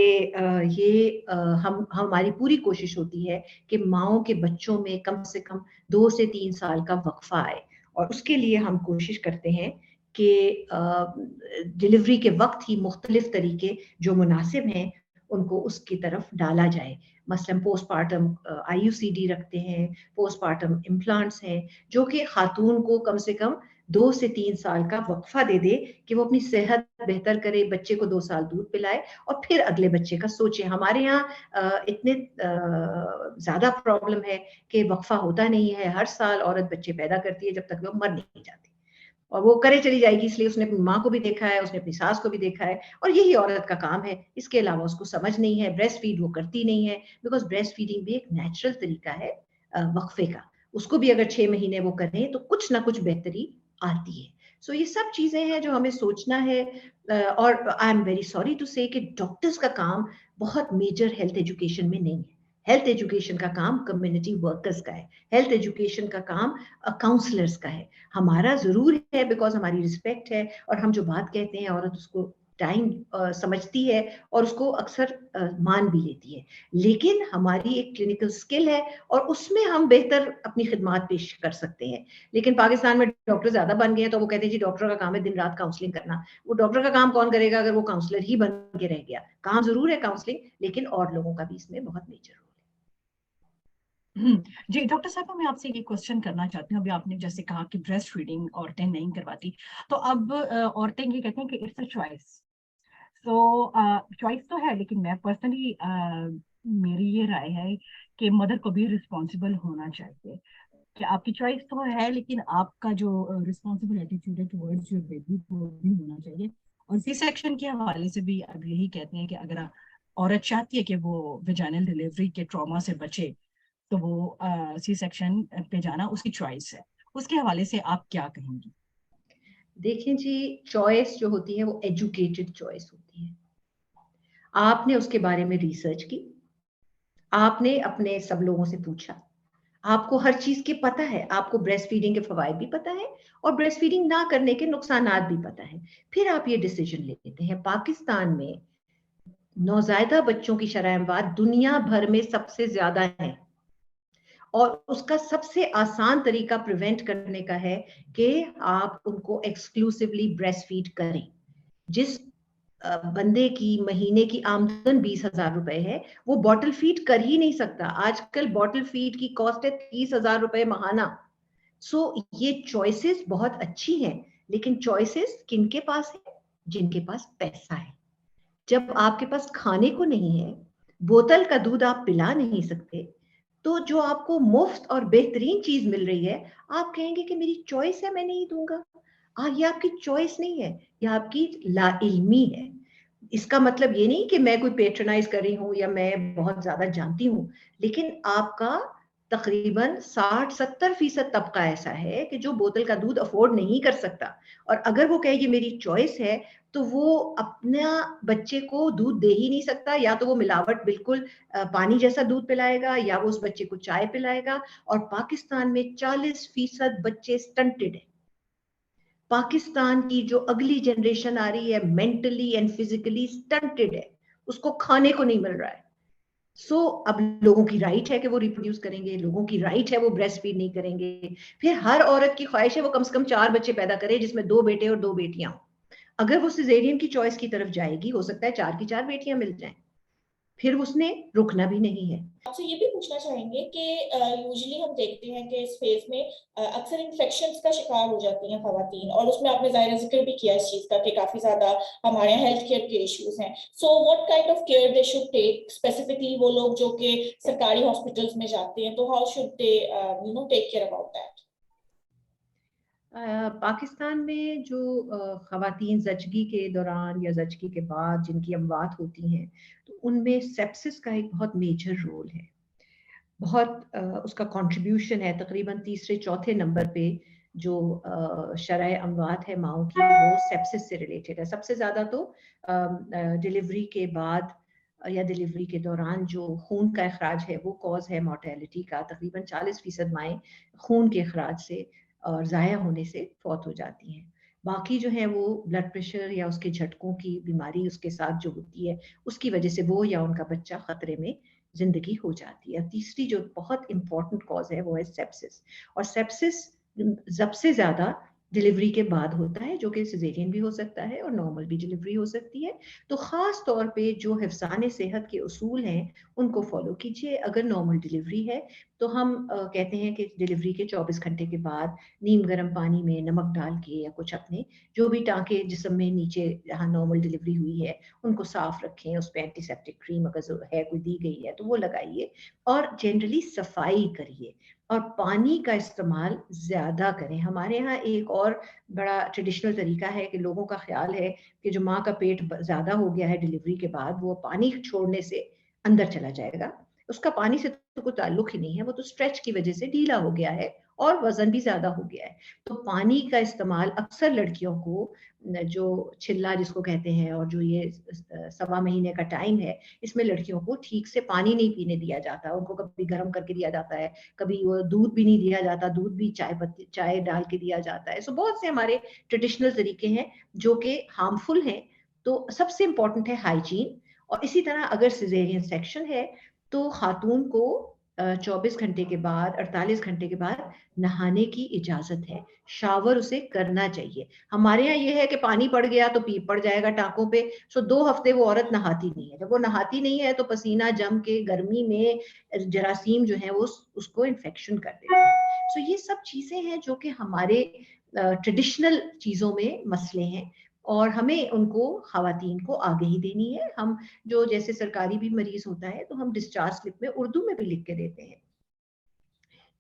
B: ये हम हमारी पूरी कोशिश होती है कि माओं के बच्चों में कम से कम 2 से 3 साल का वक्फा आए, और उसके लिए हम कोशिश करते हैं कि डिलीवरी के वक्त ही मुख्तलिफ तरीके जो मुनासिब हैं उनको उसकी तरफ डाला जाए। मसलन पोस्टपार्टम IUCD रखते हैं, पोस्टपार्टम इम्प्लांट्स हैं, जो कि खातून को कम से कम 2 से 3 साल का वक्फा दे दे कि वो अपनी सेहत बेहतर करे, बच्चे को 2 साल दूध पिलाए और फिर अगले बच्चे का सोचे। हमारे यहाँ इतने ज्यादा प्रॉब्लम है कि वक्फा होता नहीं है, हर साल औरत बच्चे पैदा करती है जब तक वो मर नहीं जाती, और वो करे चली जाएगी, इसलिए उसने अपनी माँ को भी देखा है, उसने अपनी सास को भी देखा है, और यही औरत का काम है। इसके अलावा उसको समझ नहीं है, ब्रेस्ट फीड वो करती नहीं है, बिकॉज ब्रेस्ट फीडिंग भी एक नेचुरल तरीका है वक्फे का। उसको भी अगर 6 महीने वो करें तो कुछ ना कुछ बेहतरी आती है। सो ये सब चीजें हैं जो हमें सोचना है। और I am very sorry to say कि डॉक्टर्स का काम बहुत मेजर हेल्थ एजुकेशन में नहीं है। हेल्थ एजुकेशन का काम कम्युनिटी वर्कर्स का है, हेल्थ एजुकेशन का काम काउंसलर्स का है। हमारा जरूर है बिकॉज हमारी रिस्पेक्ट है, और हम जो बात कहते हैं औरत उसको टाइम समझती है और उसको अक्सर मान भी लेती है, लेकिन हमारी एक क्लिनिकल स्किल है और उसमें हम बेहतर अपनी खिदमात पेश कर सकते हैं। लेकिन पाकिस्तान में डॉक्टर ज्यादा बन गए हैं तो वो कहते हैं जी डॉक्टर का काम है दिन रात काउंसलिंग करना। वो डॉक्टर का काम कौन करेगा अगर वो काउंसलर ही बन के रह गया? काम जरूर है काउंसलिंग, लेकिन और लोगों का भी इसमें बहुत मेजर रोल है।
C: जी डॉक्टर साहब, मैं आपसे ये क्वेश्चन करना चाहती हूँ। अभी आपने जैसे कहा कि ब्रेस्ट फीडिंग औरतें नहीं करवाती, तो अब औरतें ये कहती हैं कि इट्स अ चॉइस। तो चॉइस तो है, लेकिन मैं पर्सनली मेरी ये राय है कि मदर को भी रिस्पॉन्सिबल होना चाहिए कि आपकी चॉइस तो है, लेकिन आपका जो रिस्पॉन्सिबल एटीट्यूड है टुवर्ड्स योर बेबी वो भी होना चाहिए। और सी सेक्शन के हवाले से भी अब यही कहते हैं कि अगर औरत चाहती है कि वो वेजाइनल डिलीवरी के ट्रॉमा से बचे, तो वो सी सेक्शन पे जाना उसकी चॉइस है। उसके हवाले से आप क्या कहेंगी?
B: देखें जी, चॉइस जो होती है वो एजुकेटेड चॉइस होती है। आपने उसके बारे में रिसर्च की, आपने अपने सब लोगों से पूछा, आपको हर चीज के पता है, आपको ब्रेस्ट फीडिंग के फवायद भी पता है और ब्रेस्ट फीडिंग ना करने के नुकसानात भी पता है, फिर आप ये डिसीजन लेते हैं। पाकिस्तान में नौजायदा बच्चों की शरह अमवात दुनिया भर में सबसे ज्यादा है, और उसका सबसे आसान तरीका प्रिवेंट करने का है कि आप उनको एक्सक्लूसिवली ब्रेस्ट फीड करें। जिस बंदे की महीने की आमदन 20,000 रुपए है, वो बॉटल फीड कर ही नहीं सकता। आजकल बॉटल फीड की कॉस्ट है 30,000 रुपए माहाना। सो ये चॉइसेस बहुत अच्छी हैं, लेकिन चॉइसेस किनके पास है? जिनके पास पैसा है। जब आपके पास खाने को नहीं है, बोतल का दूध आप पिला नहीं सकते, तो जो आपको मुफ्त और बेहतरीन चीज मिल रही है, आप कहेंगे कि मेरी चॉइस है मैं नहीं दूंगा। ये आपकी चॉइस नहीं है, ये आपकी लाइल्मी है। इसका मतलब ये नहीं कि मैं कोई पेट्रोनाइज कर रही हूँ या मैं बहुत ज्यादा जानती हूँ, लेकिन आपका तकरीबन 60-70% तबका ऐसा है कि जो बोतल का दूध अफोर्ड नहीं कर सकता, और अगर वो कहे ये मेरी चॉइस है तो वो अपना बच्चे को दूध दे ही नहीं सकता, या तो वो मिलावट बिल्कुल पानी जैसा दूध पिलाएगा, या वो उस बच्चे को चाय पिलाएगा। और पाकिस्तान में 40% बच्चे स्टंटेड है। पाकिस्तान की जो अगली जनरेशन आ रही है मेंटली एंड फिजिकली स्टंटेड है, उसको खाने को नहीं मिल रहा है। अब लोगों की राइट है कि वो रिप्रोड्यूस करेंगे, लोगों की राइट है वो ब्रेस्ट फीड नहीं करेंगे। फिर हर औरत की ख्वाहिश है वो कम से कम 4 बच्चे पैदा करे, जिसमें 2 बेटे और 2 बेटियां हो। अगर वो सिजेरियन की चॉइस की तरफ जाएगी, हो सकता है 4 की 4 बेटियां मिल जाएं, फिर उसने रुकना भी नहीं है।
A: आपसे ये भी पूछना चाहेंगे कि यूजुअली हम देखते हैं कि इस फेज में अक्सर इन्फेक्शंस का शिकार हो जाती हैं खवातीन, और उसमें आपने ज़ाहिर जिक्र भी किया इस चीज का कि काफी ज्यादा हमारे यहाँ हेल्थ केयर के इश्यूज हैं। So what kind of care they should take, specifically वो लोग जो कि सरकारी हॉस्पिटल्स में जाते हैं, तो how should they take care about that?
B: Pakistan में जो खवातीन ज़चगी के दौरान या ज़चगी के बाद जिनकी अमवात होती हैं, तो उनमें सेप्सिस का एक बहुत मेजर रोल है, बहुत उसका कंट्रीब्यूशन है। तकरीबन तीसरे चौथे नंबर पे जो शरह अमवात है माओं की, वो सेप्सिस से रिलेटेड है। सबसे ज़्यादा तो डिलीवरी के बाद या डिलीवरी के दौरान जो खून का अखराज है वो कॉज है मोर्टेलिटी का। तकरीबन 40% माएँ खून के अखराज से और ज़ाया होने से फौत हो जाती हैं। बाकी जो है वो ब्लड प्रेशर या उसके झटकों की बीमारी उसके साथ जो होती है, उसकी वजह से वो या उनका बच्चा खतरे में जिंदगी हो जाती है। तीसरी जो बहुत इंपॉर्टेंट कॉज है वो है सेप्सिस, और सेप्सिस सबसे ज्यादा डिलीवरी के बाद होता है, जो कि सिजेरियन भी हो सकता है और नॉर्मल भी डिलीवरी हो सकती है। तो खास तौर पे जो हिफ्ज़ान सेहत के उसूल हैं उनको फॉलो कीजिए। अगर नॉर्मल डिलीवरी है तो हम कहते हैं कि डिलीवरी के 24 घंटे के बाद नीम गर्म पानी में नमक डाल के या कुछ अपने जो भी टांके जिस्म में नीचे जहाँ नॉर्मल डिलीवरी हुई है उनको साफ रखें, उस पर एंटीसेप्टिक क्रीम अगर है कोई दी गई है तो वो लगाइए, और जनरली सफाई करिए और पानी का इस्तेमाल ज्यादा करें। हमारे यहाँ एक और बड़ा ट्रेडिशनल तरीका है कि लोगों का ख्याल है कि जो माँ का पेट ज्यादा हो गया है डिलीवरी के बाद, वो पानी छोड़ने से अंदर चला जाएगा। उसका पानी से तो कोई ताल्लुक ही नहीं है, वो तो स्ट्रेच की वजह से ढीला हो गया है और वजन भी ज्यादा हो गया है। तो पानी का इस्तेमाल अक्सर लड़कियों को, जो छिल्ला जिसको कहते हैं और जो ये 1.25 महीने का टाइम है, इसमें लड़कियों को ठीक से पानी नहीं पीने दिया जाता। उनको कभी गर्म करके दिया जाता है, कभी वो दूध भी नहीं दिया जाता, दूध भी चाय डाल के दिया जाता है। सो बहुत से हमारे ट्रेडिशनल तरीके हैं जो कि हार्मफुल हैं। तो सबसे इम्पोर्टेंट है हाइजीन। और इसी तरह अगर सिजेरियन सेक्शन है तो खातून को 24 घंटे के बाद, 48 घंटे के बाद नहाने की इजाजत है, शावर उसे करना चाहिए। हमारे यहाँ ये है कि पानी पड़ गया तो पीप पड़ जाएगा टांकों पे, सो 2 हफ्ते वो औरत नहाती नहीं है। जब वो नहाती नहीं है तो पसीना जम के गर्मी में जरासीम जो है वो उसको इन्फेक्शन कर देते हैं। सो ये सब चीजें हैं जो कि हमारे ट्रेडिशनल चीजों में मसले हैं, और हमें उनको खवातीन को आगे ही देनी है। हम जो जैसे सरकारी भी मरीज होता है तो हम डिस्चार्ज स्लिप में उर्दू में भी लिख के देते हैं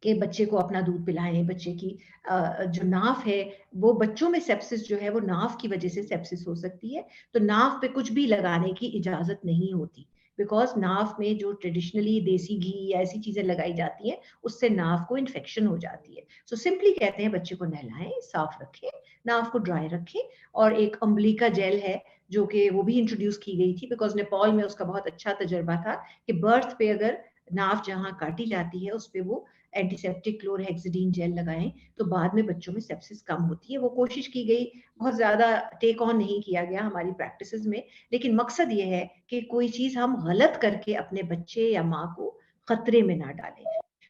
B: कि बच्चे को अपना दूध पिलाएं। बच्चे की जो नाफ है, वो बच्चों में सेप्सिस जो है वो नाफ की वजह से सेप्सिस हो सकती है, तो नाफ पे कुछ भी लगाने की इजाजत नहीं होती, बिकॉज नाफ में जो ट्रेडिशनली देसी घी या ऐसी चीजें लगाई जाती हैं उससे नाफ को इन्फेक्शन हो जाती है। सो सिंपली कहते हैं बच्चे को नहलाएं, साफ रखें, नाफ को ड्राई रखें। और एक अम्बलिका जेल है जो कि वो भी इंट्रोड्यूस की गई थी, बिकॉज नेपाल में उसका बहुत अच्छा तजर्बा था कि बर्थ पे अगर नाफ जहाँ काटी जाती है उस पर वो एंटीसेप्टिक क्लोरहेक्सिडीन जेल लगाएं तो बाद में बच्चों में सेप्सिस कम होती है। वो कोशिश की गई, बहुत ज्यादा टेक ऑन नहीं किया गया हमारी प्रैक्टिसेस में, लेकिन मकसद ये है कि कोई चीज हम गलत करके अपने बच्चे या माँ को खतरे में ना डालें।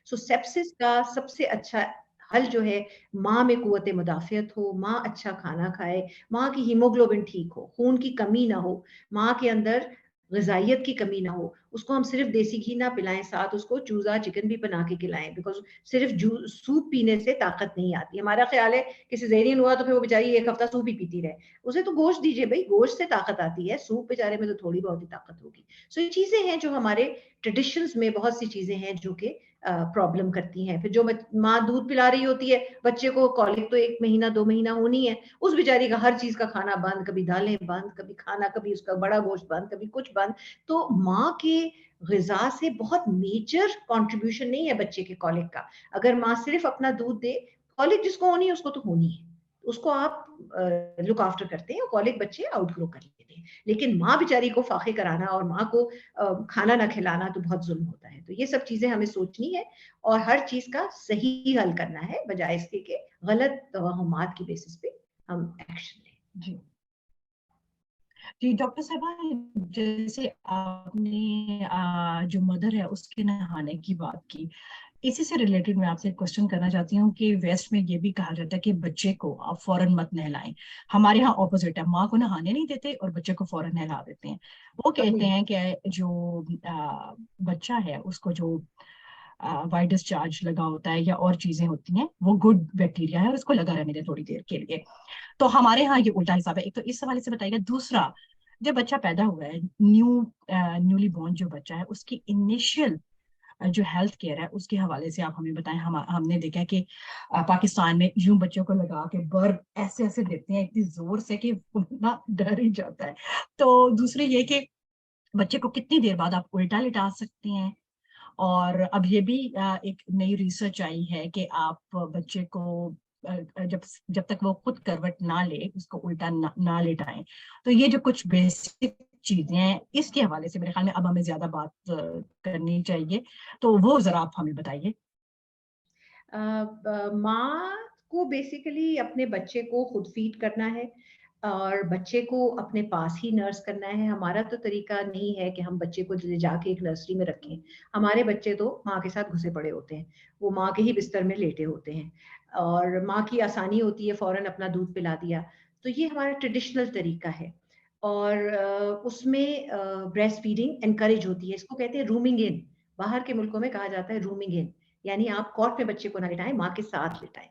B: सो सेप्सिस का सबसे अच्छा हल जो है, माँ में कुव्वत मुदाफियत हो, माँ अच्छा खाना खाए, माँ की हीमोग्लोबिन ठीक हो, खून की कमी ना हो, माँ के अंदर ग़िज़ाइयत की कमी ना हो। उसको हम सिर्फ देसी घी ना पिलाएं, साथ उसको चूजा चिकन भी बना के खिलाएं, बिकॉज सिर्फ सूप पीने से ताकत नहीं आती। हमारा ख्याल है कि सिजेरियन हुआ तो फिर वो बेचारी 1 हफ्ता सूप ही पीती रहे, उसे तो गोश्त दीजिए भाई, गोश्त से ताकत आती है, सूप बेचारे में तो थोड़ी बहुत ही ताकत होगी। सो ये चीजें हैं जो हमारे ट्रेडिशंस में बहुत सी चीजें हैं जो कि प्रॉब्लम करती हैं। फिर जो माँ दूध पिला रही होती है बच्चे को, कॉलिक तो 1 महीना 2 महीना होनी है, उस बेचारी का हर चीज का खाना बंद, कभी दालें बंद, कभी खाना, कभी उसका बड़ा गोश्त बंद, कभी कुछ बंद। तो माँ के کے غذا سے بہت میجر کنٹریبیوشن نہیں ہے بچے کے کولک کا. اگر ماں صرف اپنا دودھ دے, کولک جس کو ہونی ہے اس کو تو ہونی ہے, اس کو آپ لک آفٹر کرتے ہیں, کولک بچے آؤٹ گرو کر لیتے ہیں. لیکن ماں بیچاری کو فاقے کرانا اور ماں کو کھانا نہ کھلانا تو بہت ظلم ہوتا ہے. تو یہ سب چیزیں ہمیں سوچنی ہے اور ہر چیز کا صحیح حل کرنا ہے, بجائے اس کے کہ غلط توہمات کی بیسس پہ ہم ایکشن لیں.
C: جی جی ڈاکٹر صاحبہ, جیسے آپ نے جو مدر ہے اس کے نہانے کی بات کی, اسی سے ریلیٹڈ میں آپ سے کوشچن کرنا چاہتی ہوں کہ ویسٹ میں یہ بھی کہا جاتا ہے کہ بچے کو آپ فوراً مت نہلائیں. ہمارے ہاں اپوزٹ ہے, ماں کو نہانے نہیں دیتے اور بچے کو فوراً نہلا دیتے ہیں. وہ کہتے ہیں کہ جو بچہ ہے اس کو جو وائٹ ڈسچارج لگا ہوتا ہے یا اور چیزیں ہوتی ہیں وہ گڈ بیکٹیریا ہے اور اس کو لگا رہنے دے تھوڑی دیر کے لیے. تو ہمارے ہاں یہ الٹا حساب ہے. ایک تو اس حوالے سے بتائیے گا. دوسرا, جب بچہ پیدا ہوا ہے, نیولی بورن جو بچہ ہے, اس کی انیشیل جو ہیلتھ کیئر ہے اس کے حوالے سے آپ ہمیں بتائیں. ہم نے دیکھا کہ پاکستان میں یوں بچوں کو لگا کے برف ایسے ایسے دیتے ہیں اتنی زور سے کہ ڈر ہی جاتا ہے. تو دوسرے یہ کہ بچے کو کتنی دیر بعد آپ الٹا لٹا سکتے ہیں, اور اب یہ بھی ایک نئی ریسرچ آئی ہے کہ آپ بچے کو جب تک وہ خود کروٹ نہ لے اس کو الٹا نہ لٹائیں. تو یہ جو کچھ بیسک چیزیں ہیں اس کے حوالے سے میرے خیال میں اب ہمیں زیادہ بات کرنی چاہیے, تو وہ ذرا آپ ہمیں بتائیے.
B: ماں کو بیسیکلی اپنے بچے کو خود فیڈ کرنا ہے اور بچے کو اپنے پاس ہی نرس کرنا ہے. ہمارا تو طریقہ نہیں ہے کہ ہم بچے کو جا کے ایک نرسری میں رکھیں. ہمارے بچے تو ماں کے ساتھ گھسے پڑے ہوتے ہیں, وہ ماں کے ہی بستر میں لیٹے ہوتے ہیں اور ماں کی آسانی ہوتی ہے فوراً اپنا دودھ پلا دیا. تو یہ ہمارا ٹریڈیشنل طریقہ ہے اور اس میں بریسٹ فیڈنگ انکریج ہوتی ہے. اس کو کہتے ہیں رومنگ ان. باہر کے ملکوں میں کہا جاتا ہے رومنگ ان, یعنی آپ کاٹ میں بچے کو نہ لٹائیں, ماں کے ساتھ لٹائیں.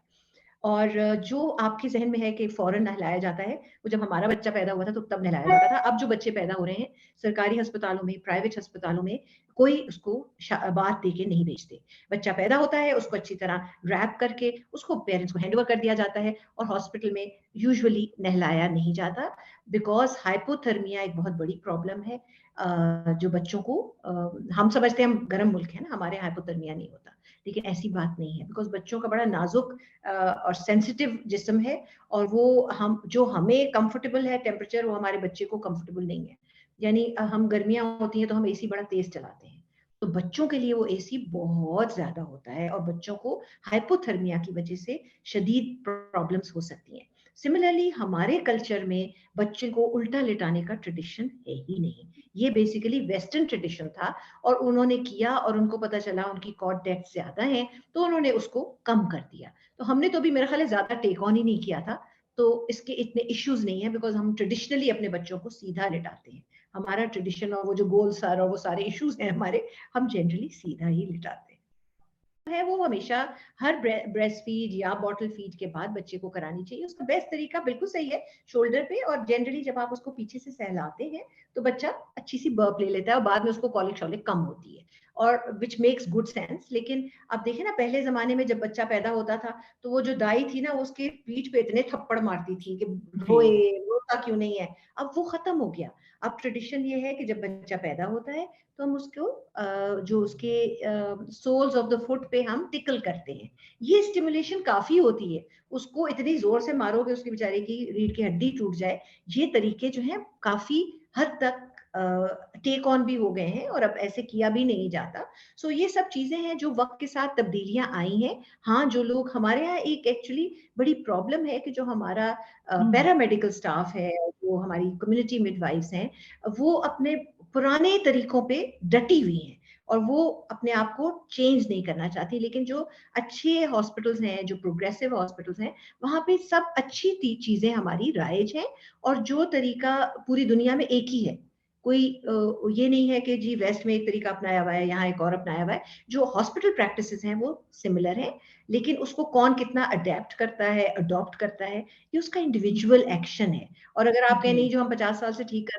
B: اور جو آپ کے ذہن میں ہے کہ فوراً نہلایا جاتا ہے, وہ جب ہمارا بچہ پیدا ہوا تھا تو تب نہلایا جاتا تھا. اب جو بچے پیدا ہو رہے ہیں سرکاری ہسپتالوں میں, پرائیویٹ ہسپتالوں میں, کوئی اس کو بات دے کے نہیں بھیجتے. بچہ پیدا ہوتا ہے, اس کو اچھی طرح ریپ کر کے اس کو پیرنٹس کو ہینڈ اوور کر دیا جاتا ہے اور ہاسپٹل میں یوزولی نہلایا نہیں جاتا, بیکاز ہائپوتھرمیا ایک بہت بڑی پرابلم ہے جو بچوں کو, ہم سمجھتے ہیں ہم گرم ملک ہیں نا, ہمارے ہائپوتھرمیا نہیں ہوتا, لیکن ایسی بات نہیں ہے. بیکاز بچوں کا بڑا نازک اور سینسیٹیو جسم ہے اور وہ جو ہمیں کمفرٹیبل ہے ٹیمپریچر, وہ ہمارے بچے کو کمفرٹیبل نہیں ہے. یعنی ہم گرمیاں ہوتی ہیں تو ہم اے سی بڑا تیز چلاتے ہیں, تو بچوں کے لیے وہ اے سی بہت زیادہ ہوتا ہے اور بچوں کو ہائپوتھرمیا کی وجہ سے شدید پرابلمس ہو سکتی ہیں. سملرلی ہمارے کلچر میں بچے کو الٹا لٹانے کا ٹریڈیشن ہے ہی نہیں. یہ بیسیکلی ویسٹرن ٹریڈیشن تھا اور انہوں نے کیا اور ان کو پتا چلا ان کی کاٹ ڈیتھ زیادہ ہیں تو انہوں نے اس کو کم کر دیا. تو ہم نے تو بھی میرا خیال ہے زیادہ ٹیک آن ہی نہیں کیا تھا, تو اس کے اتنے ایشوز نہیں ہیں بیکاز ہم ٹریڈیشنلی اپنے بچوں کو سیدھا لٹاتے ہیں. ہمارا ٹریڈیشن اور وہ جو گول سر اور وہ سارے ایشوز ہیں ہمارے, ہم جنرلی سیدھا ہی لٹاتے ہیں. ہے وہ ہمیشہ ہر بریسٹ فیڈ یا بوٹل فیڈ کے بعد بچے کو کرانی چاہیے. اس کا بیسٹ طریقہ بالکل صحیح ہے, شولڈر پہ, اور جنرلی جب آپ اس کو پیچھے سے سہلاتے ہیں تو بچہ اچھی سی برپ لے لیتا ہے اور بعد میں اس کو کولک شولک کم ہوتی ہے, اور وچ میکس گڈ سینس. لیکن اب دیکھیں نا, پہلے زمانے میں جب بچہ پیدا ہوتا تھا تو وہ جو دائی تھی نا, اس کے پیٹھ پہ اتنے تھپڑ مارتی تھی کہ روتا کیوں نہیں ہے. اب وہ ختم ہو گیا. اب ٹریڈیشن یہ ہے کہ جب بچہ پیدا ہوتا ہے تو ہم اس کو جو اس کے سولز آف دا فٹ پہ ہم ٹکل کرتے ہیں. یہ اسٹیمولیشن کافی ہوتی ہے. اس کو اتنی زور سے مارو کہ اس کی بیچارے کی ریڑھ کی ہڈی ٹوٹ جائے. یہ طریقے جو ہیں کافی حد تک ٹیک آن بھی ہو گئے ہیں اور اب ایسے کیا بھی نہیں جاتا. سو یہ سب چیزیں ہیں جو وقت کے ساتھ تبدیلیاں آئی ہیں. ہاں, جو لوگ ہمارے یہاں ایک ایکچولی بڑی پرابلم ہے کہ جو ہمارا پیرا میڈیکل سٹاف ہے, جو ہماری کمیونٹی مڈ وائفز ہیں, وہ اپنے پرانے طریقوں پہ ڈٹی ہوئی ہیں اور وہ اپنے آپ کو چینج نہیں کرنا چاہتی. لیکن جو اچھے ہاسپٹلز ہیں, جو پروگریسو ہاسپٹلز ہیں, وہاں پہ سب اچھی چیزیں ہماری رائج ہیں اور جو طریقہ پوری دنیا میں ایک ہی ہے. کوئی یہ نہیں ہے کہ جی ویسٹ میں ایک طریقہ اپنایا ہوا ہے, یہاں ایک اور اپنایا ہوا ہے. جو ہاسپٹل پریکٹسز ہیں وہ سملر ہیں, لیکن اس کو کون کتنا اڈیپٹ کرتا ہے, اڈاپٹ کرتا ہے, یہ اس کا انڈیویجول ایکشن ہے. اور اگر آپ کہیں نہیں جو ہم 50 سال سے ٹھیک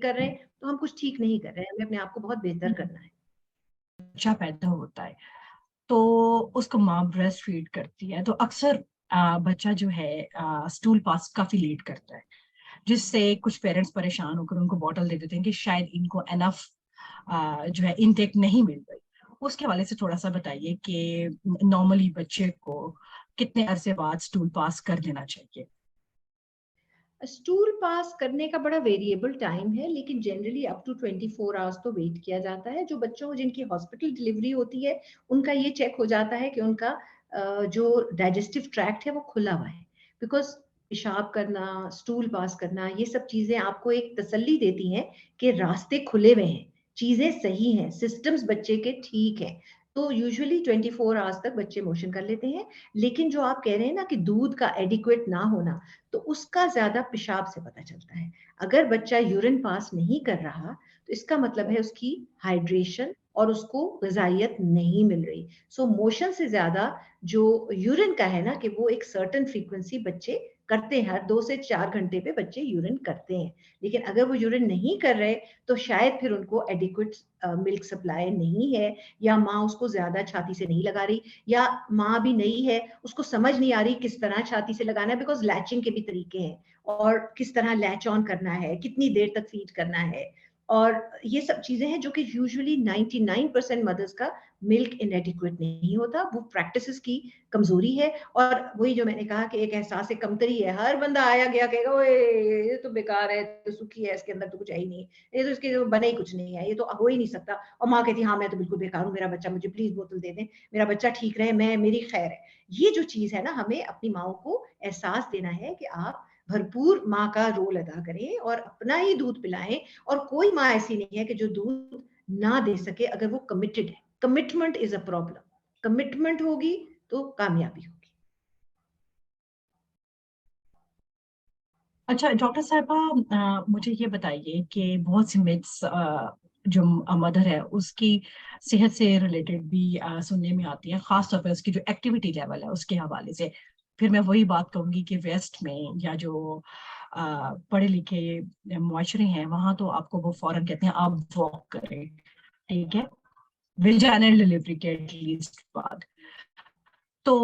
B: کر رہے ہیں تو ہم کچھ ٹھیک نہیں کر رہے ہیں, ہمیں اپنے آپ کو بہت بہتر کرنا ہے.
C: بچہ پیدا ہوتا ہے تو اس کو ماں بریسٹ فیڈ کرتی ہے, تو اکثر بچہ جو ہے اسٹول پاس کافی لیٹ کرتا ہے, جس سے کچھ پیرنٹس پریشان ہو کر ان کو بوٹل دے دیتے ہیں کہ شاید ان کو انف जो है इनटेक नहीं मिल रही, उसके हवाले से थोड़ा सा बताइए कि नॉर्मली बच्चे को कितने अरसे बाद स्टूल पास कर देना चाहिए?
B: स्टूल पास करने का बड़ा वेरिएबल टाइम है, लेकिन जनरली अप टू 24 आवर्स तो वेट किया जाता है। जो बच्चों जिनकी हॉस्पिटल डिलीवरी होती है उनका ये चेक हो जाता है कि उनका जो डाइजेस्टिव ट्रैक्ट है वो खुला हुआ है, बिकॉज पेशाब करना, स्टूल पास करना, ये सब चीजें आपको एक तसल्ली देती हैं कि रास्ते खुले हुए हैं, चीजें सही हैं, सिस्टम्स बच्चे के ठीक हैं। तो यूजुअली 24 आवर्स तक बच्चे मोशन कर लेते हैं। लेकिन जो आप कह रहे हैं ना कि दूध का एडिक्वेट ना होना, तो उसका ज्यादा पेशाब से पता चलता है। अगर बच्चा यूरिन पास नहीं कर रहा तो इसका मतलब है उसकी हाइड्रेशन और उसको ग़िज़ाइयत नहीं मिल रही। सो मोशन से ज्यादा जो यूरिन का है ना, कि वो एक सर्टेन फ्रीक्वेंसी बच्चे करते हैं, हर 2 से 4 घंटे पे बच्चे यूरिन करते हैं। लेकिन अगर वो यूरिन नहीं कर रहे तो शायद फिर उनको एडिक्वेट मिल्क सप्लाई नहीं है, या माँ उसको ज्यादा छाती से नहीं लगा रही, या माँ भी नई है, उसको समझ नहीं आ रही किस तरह छाती से लगाना है, बिकॉज लैचिंग के भी तरीके हैं, और किस तरह लैच ऑन करना है, कितनी देर तक फीड करना है, और ये सब चीजें हैं जो कि यूजुअली 99% मदर्स का मिल्क इनएडिक्वेट नहीं होता, वो प्रैक्टिसेस की कमजोरी है। और वही जो मैंने कहा कि एक एहसास कमतरी है, हर बंदा आया गया कहेगा ओए ये तो बेकार है, तो सुखी है, इसके अंदर तो कुछ है ही नहीं, ये तो इसके तो बने ही कुछ नहीं है, ये तो हो ही नहीं सकता। और माँ कहती हाँ मैं तो बिल्कुल बेकार हूँ, मेरा बच्चा, मुझे प्लीज बोतल दे दें, मेरा बच्चा ठीक रहे, मैं मेरी खैर है। ये जो चीज है ना, हमें अपनी माओ को एहसास देना है कि आप भरपूर माँ का रोल अदा करें और अपना ही दूध पिलाएं। और कोई माँ ऐसी नहीं है कि जो दूध ना दे सके, अगर वो कमिटेड है। Commitment is a problem, commitment होगी तो कामयाबी होगी।
C: अच्छा डॉक्टर साहबा, मुझे ये बताइए कि बहुत सी मिथ्स जो मदर है उसकी सेहत से रिलेटेड भी सुनने में आती है, खास तौर पर उसकी जो एक्टिविटी लेवल है उसके हवाले से। फिर मैं वही बात कहूंगी कि वेस्ट में या जो पढ़े लिखे मुआशरे हैं वहां तो आपको वो फौरन कहते हैं आप वॉक करें, ठीक है, वेजाइनल डिलीवरी के एटलीस्ट बाद। तो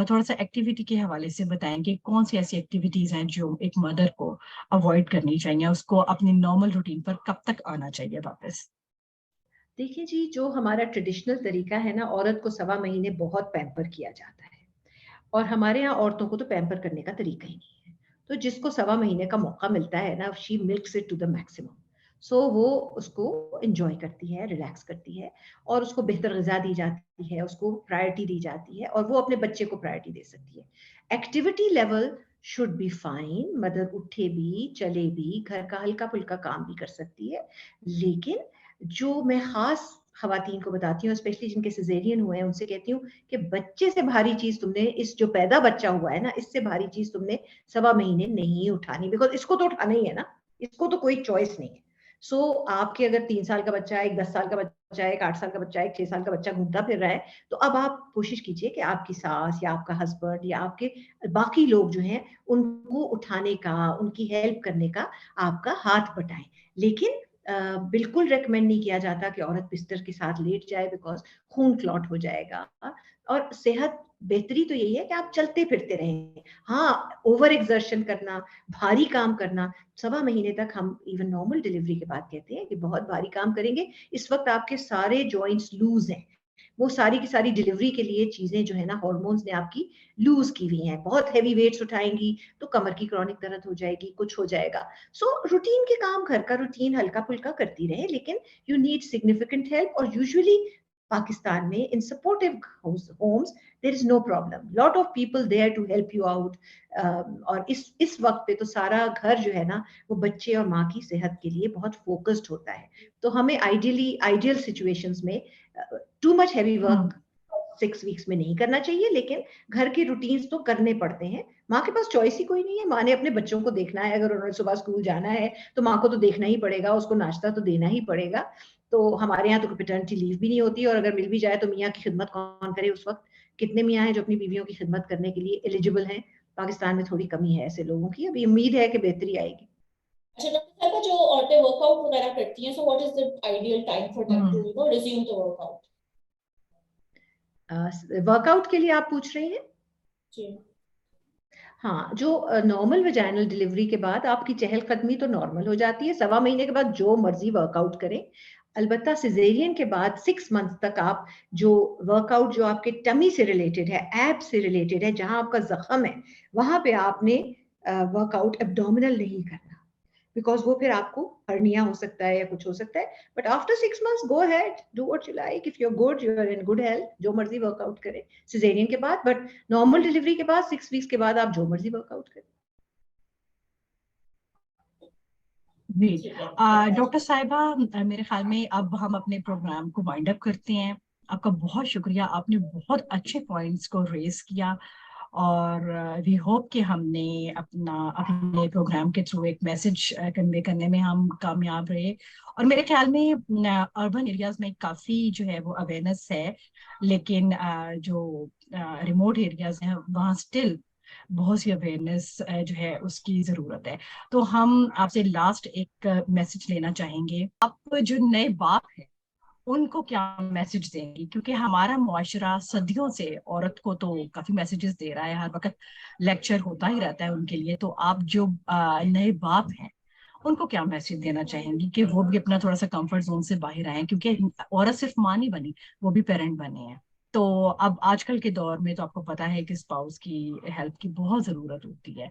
C: थोड़ा सा एक्टिविटी के हवाले से बताएं कि कौन सी ऐसी एक्टिविटीज हैं जो एक मदर को अवॉइड करनी चाहिए, उसको अपनी नॉर्मल रूटीन पर कब तक आना चाहिए वापस?
B: देखिए जी, जो हमारा ट्रेडिशनल तरीका है ना, औरत को 1.25 महीने बहुत पैम्पर किया जाता है, और हमारे यहाँ औरतों को तो पैम्पर करने का तरीका ही नहीं है। तो जिसको 1.25 महीने का मौका मिलता है ना, she milks it to the maximum. So वो उसको एंजॉय करती है, रिलैक्स करती है, और उसको बेहतर ग़िज़ा दी जाती है, उसको प्रायोरिटी दी जाती है, और वो अपने बच्चे को प्रायोरिटी दे सकती है। Activity level should be fine, mother उठे भी, चले भी, घर का हल्का फुल्का काम भी कर सकती है। लेकिन जो मैं खास खवातीन को बताती हूँ, स्पेशली जिनके सिजेरियन हुए हैं, उनसे कहती हूँ कि बच्चे से भारी चीज तुमने, इस जो पैदा बच्चा हुआ है ना, इससे भारी चीज तुमने 1.25 महीने नहीं उठानी, बिकॉज इसको तो उठाना ही है ना, इसको तो कोई चॉइस नहीं है। सो आपके अगर 3 साल का बच्चा है, एक 10 साल का बच्चा है, एक 8 साल का बच्चा है, एक 6 साल का बच्चा घूमता फिर रहा है, तो अब आप कोशिश कीजिए कि आपकी सास या आपका हस्बैंड या आपके बाकी लोग जो हैं उनको उठाने का, उनकी हेल्प करने का आपका हाथ बटाएं। लेकिन बिल्कुल रेकमेंड नहीं किया जाता कि औरत बिस्तर के साथ लेट जाए, बिकॉज खून क्लॉट हो जाएगा। और सेहत बेहतरी तो यही है कि आप चलते फिरते रहें। हाँ, ओवर एक्सर्शन करना, भारी काम करना, 1.25 महीने तक हम इवन नॉर्मल डिलीवरी के बाद कहते हैं कि बहुत भारी काम करेंगे, इस वक्त आपके सारे जॉइंट्स लूज हैं, वो सारी की सारी डिलीवरी के लिए चीजें जो है ना, हार्मोन्स ने आपकी लूज की हुई हैं। बहुत हैवी वेट्स उठाएंगी तो कमर की क्रॉनिक दर्द हो जाएगी, कुछ हो जाएगा। सो रूटीन के काम, घर का रूटीन हल्का फुल्का करती रहे, लेकिन यू नीड सिग्निफिकेंट हेल्प। और यूजुअली पाकिस्तान में in supportive homes there is no problem, lot of people there to help you out. और इस वक्त पे तो सारा घर जो है ना, वो बच्चे और माँ की सेहत के लिए बहुत फोकस्ड होता है। तो हमें आइडियल सिचुएशंस में too much heavy work 6 weeks में नहीं करना चाहिए, लेकिन घर के रूटीन्स तो करने पड़ते हैं। माँ के पास चॉइस ही कोई नहीं है, माँ ने अपने बच्चों को देखना है, अगर उन्होंने सुबह स्कूल जाना है तो माँ को तो देखना ही पड़ेगा, उसको नाश्ता तो देना ही पड़ेगा। तो हमारे यहाँ तो पैटर्निटी लीव भी नहीं होती, और अगर मिल भी जाए तो मियाँ की खिदमत कौन करे उस वक्त? कितने मियाँ हैं जो अपनी बीवियों की खिदमत करने के लिए एलिजिबल हैं? पाकिस्तान में थोड़ी कमी है ऐसे लोगों की, अभी उम्मीद है कि बेहतरी आएगी।
A: अच्छा डॉक्टर साहब, जो औरतें वर्कआउट वगैरह करती हैं, so what is the ideal time for them to resume the workout?
B: Workout के लिए आप पूछ रही हैं?
A: जी।
B: हाँ, जो नॉर्मल वेजाइनल डिलीवरी के बाद आपकी चहलकदमी तो नॉर्मल हो जाती है। 1.25 महीने के बाद जो मर्जी वर्कआउट करें, अलबत्ता सिजेरियन के बाद 6 मंथ तक आप जो वर्कआउट जो आपके टमी से रिलेटेड है, एब से रिलेटेड है, जहां आपका जख्म है, वहां पे आपने वर्कआउट एब्डोमिनल नहीं करना, बिकॉज वो फिर आपको हर्निया हो सकता है या कुछ हो सकता है. But after 6 months go ahead, do what you like. If you are good, you are in good health, जो मर्जी वर्कआउट करें सिजेरियन के बाद. बट नॉर्मल डिलीवरी के बाद 6 weeks के बाद आप जो मर्जी वर्कआउट करें.
C: जी डॉक्टर साहिबा, मेरे ख्याल में अब हम अपने प्रोग्राम को वाइंड अप करते हैं. आपका बहुत शुक्रिया, आपने बहुत अच्छे पॉइंट्स को रेज किया और वी होप कि हमने अपने प्रोग्राम के थ्रू एक मैसेज कन्वे करने में हम कामयाब रहे. और मेरे ख्याल में अर्बन एरियाज में काफ़ी जो है वो अवेयरनेस है, लेकिन जो रिमोट एरियाज हैं वहाँ स्टिल बहुत सी अवेयरनेस जो है उसकी ज़रूरत है. तो हम आपसे लास्ट एक मैसेज लेना चाहेंगे. आप जो नए बाप हैं उनको क्या मैसेज देंगी, क्योंकि हमारा मुआशरा सदियों से औरत को तो काफी मैसेजेस दे रहा है, हर वक्त लेक्चर होता ही रहता है उनके लिए. तो आप जो नए बाप हैं उनको क्या मैसेज देना चाहेंगी कि वो भी अपना थोड़ा सा कंफर्ट जोन से बाहर आए, क्योंकि औरत सिर्फ माँ नहीं बनी, वो भी पेरेंट बने हैं. तो अब आजकल के दौर में तो आपको पता है कि स्पाउस की हेल्प की बहुत जरूरत होती है.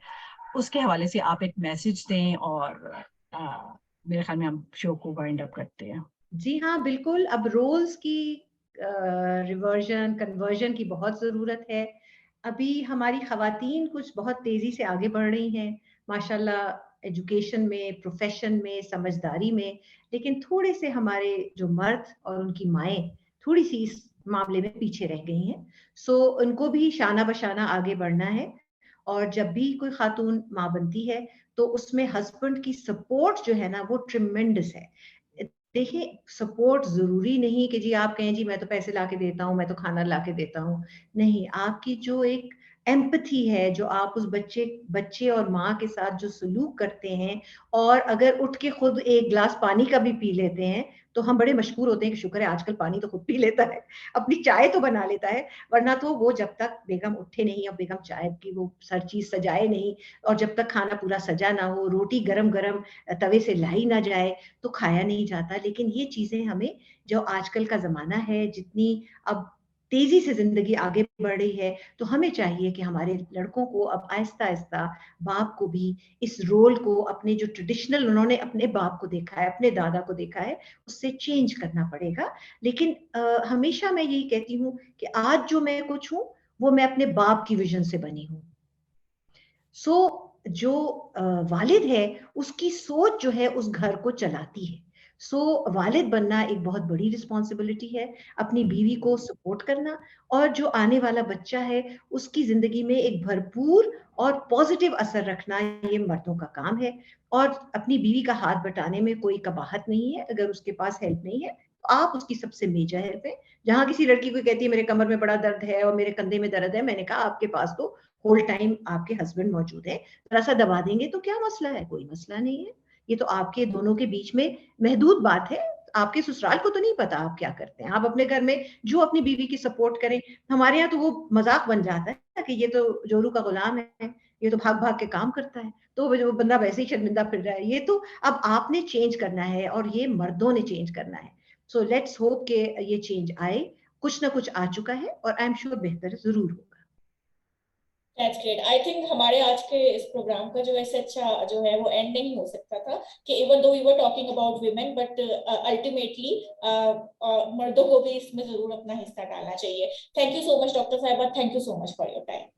C: उसके हवाले से आप एक मैसेज दें और मेरे ख्याल में हम शो को वाइंड अप करते हैं.
B: जी हाँ, बिल्कुल. अब रोल्स की रिवर्जन कन्वर्जन की बहुत ज़रूरत है. अभी हमारी ख़वातीन कुछ बहुत तेज़ी से आगे बढ़ रही हैं माशाल्लाह, एजुकेशन में, प्रोफेशन में, समझदारी में. लेकिन थोड़े से हमारे जो मर्द और उनकी माएँ थोड़ी सी इस मामले में पीछे रह गई हैं. सो उनको भी शाना बशाना आगे बढ़ना है. और जब भी कोई खातून माँ बनती है तो उसमें हस्बैंड की सपोर्ट जो है ना वो ट्रिमेंडस है. देखिए, सपोर्ट जरूरी नहीं कि जी आप कहें जी मैं तो पैसे लाके देता हूँ, मैं तो खाना लाके देता हूँ. नहीं, आपकी जो एक एम्पथी है, जो आप उस बच्चे और माँ के साथ जो सलूक करते हैं, और अगर उठ के खुद एक गिलास पानी का भी पी लेते हैं तो हम बड़े मशहूर होते हैं कि शुक्र है आजकल पानी तो खुद पी लेता है, अपनी चाय तो बना लेता है. वरना तो वो जब तक बेगम उठे नहीं और बेगम चाय की वो हर चीज सजाए नहीं, और जब तक खाना पूरा सजा ना हो, रोटी गरम गरम तवे से लाई ना जाए, तो खाया नहीं जाता. लेकिन ये चीजें हमें, जो आजकल का जमाना है, जितनी अब तेजी से जिंदगी आगे बढ़ रही है, तो हमें चाहिए कि हमारे लड़कों को अब आहिस्ता आहिस्ता बाप को भी इस रोल को, अपने जो ट्रेडिशनल उन्होंने अपने बाप को देखा है, अपने दादा को देखा है, उससे चेंज करना पड़ेगा. लेकिन हमेशा मैं यही कहती हूँ कि आज जो मैं कुछ हूँ वो मैं अपने बाप की विजन से बनी हूँ. सो जो वालिद है उसकी सोच जो है उस घर को चलाती है. सो वालिद बनना एक बहुत बड़ी रिस्पॉन्सिबिलिटी है, अपनी बीवी को सपोर्ट करना, और जो आने वाला बच्चा है उसकी जिंदगी में एक भरपूर और पॉजिटिव असर रखना, ये मर्दों का काम है. और अपनी बीवी का हाथ बटाने में कोई कबाहत नहीं है. अगर उसके पास हेल्प नहीं है तो आप उसकी सबसे मेजर हेल्प है. जहां किसी लड़की को कहती है मेरे कमर में बड़ा दर्द है और मेरे कंधे में दर्द है, मैंने कहा आपके पास तो होल टाइम आपके हस्बैंड मौजूद है, थोड़ा सा दबा देंगे तो क्या मसला है, कोई मसला नहीं है. ये तो आपके दोनों के बीच में महदूद बात है. आपके ससुराल को तो नहीं पता आप क्या करते हैं. आप अपने घर में जो अपनी बीवी की सपोर्ट करें. हमारे यहाँ तो वो मजाक बन जाता है कि ये तो जोरू का गुलाम है, ये तो भाग भाग के काम करता है, तो वो बंदा वैसे ही शर्मिंदा फिर रहा है. ये तो अब आपने चेंज करना है और ये मर्दों ने चेंज करना है. सो लेट्स होप के ये चेंज आए. कुछ ना कुछ आ चुका है और आई एम श्योर बेहतर जरूर होगा.
A: That's great. I think हमारे आज के इस प्रोग्राम का जो ऐसे अच्छा जो है वो एंड नहीं हो सकता था कि even though we were talking about women, but ultimately मर्दों को भी इसमें जरूर अपना हिस्सा डालना चाहिए. Thank you so much, Dr. Saiba. Thank you so much for your time.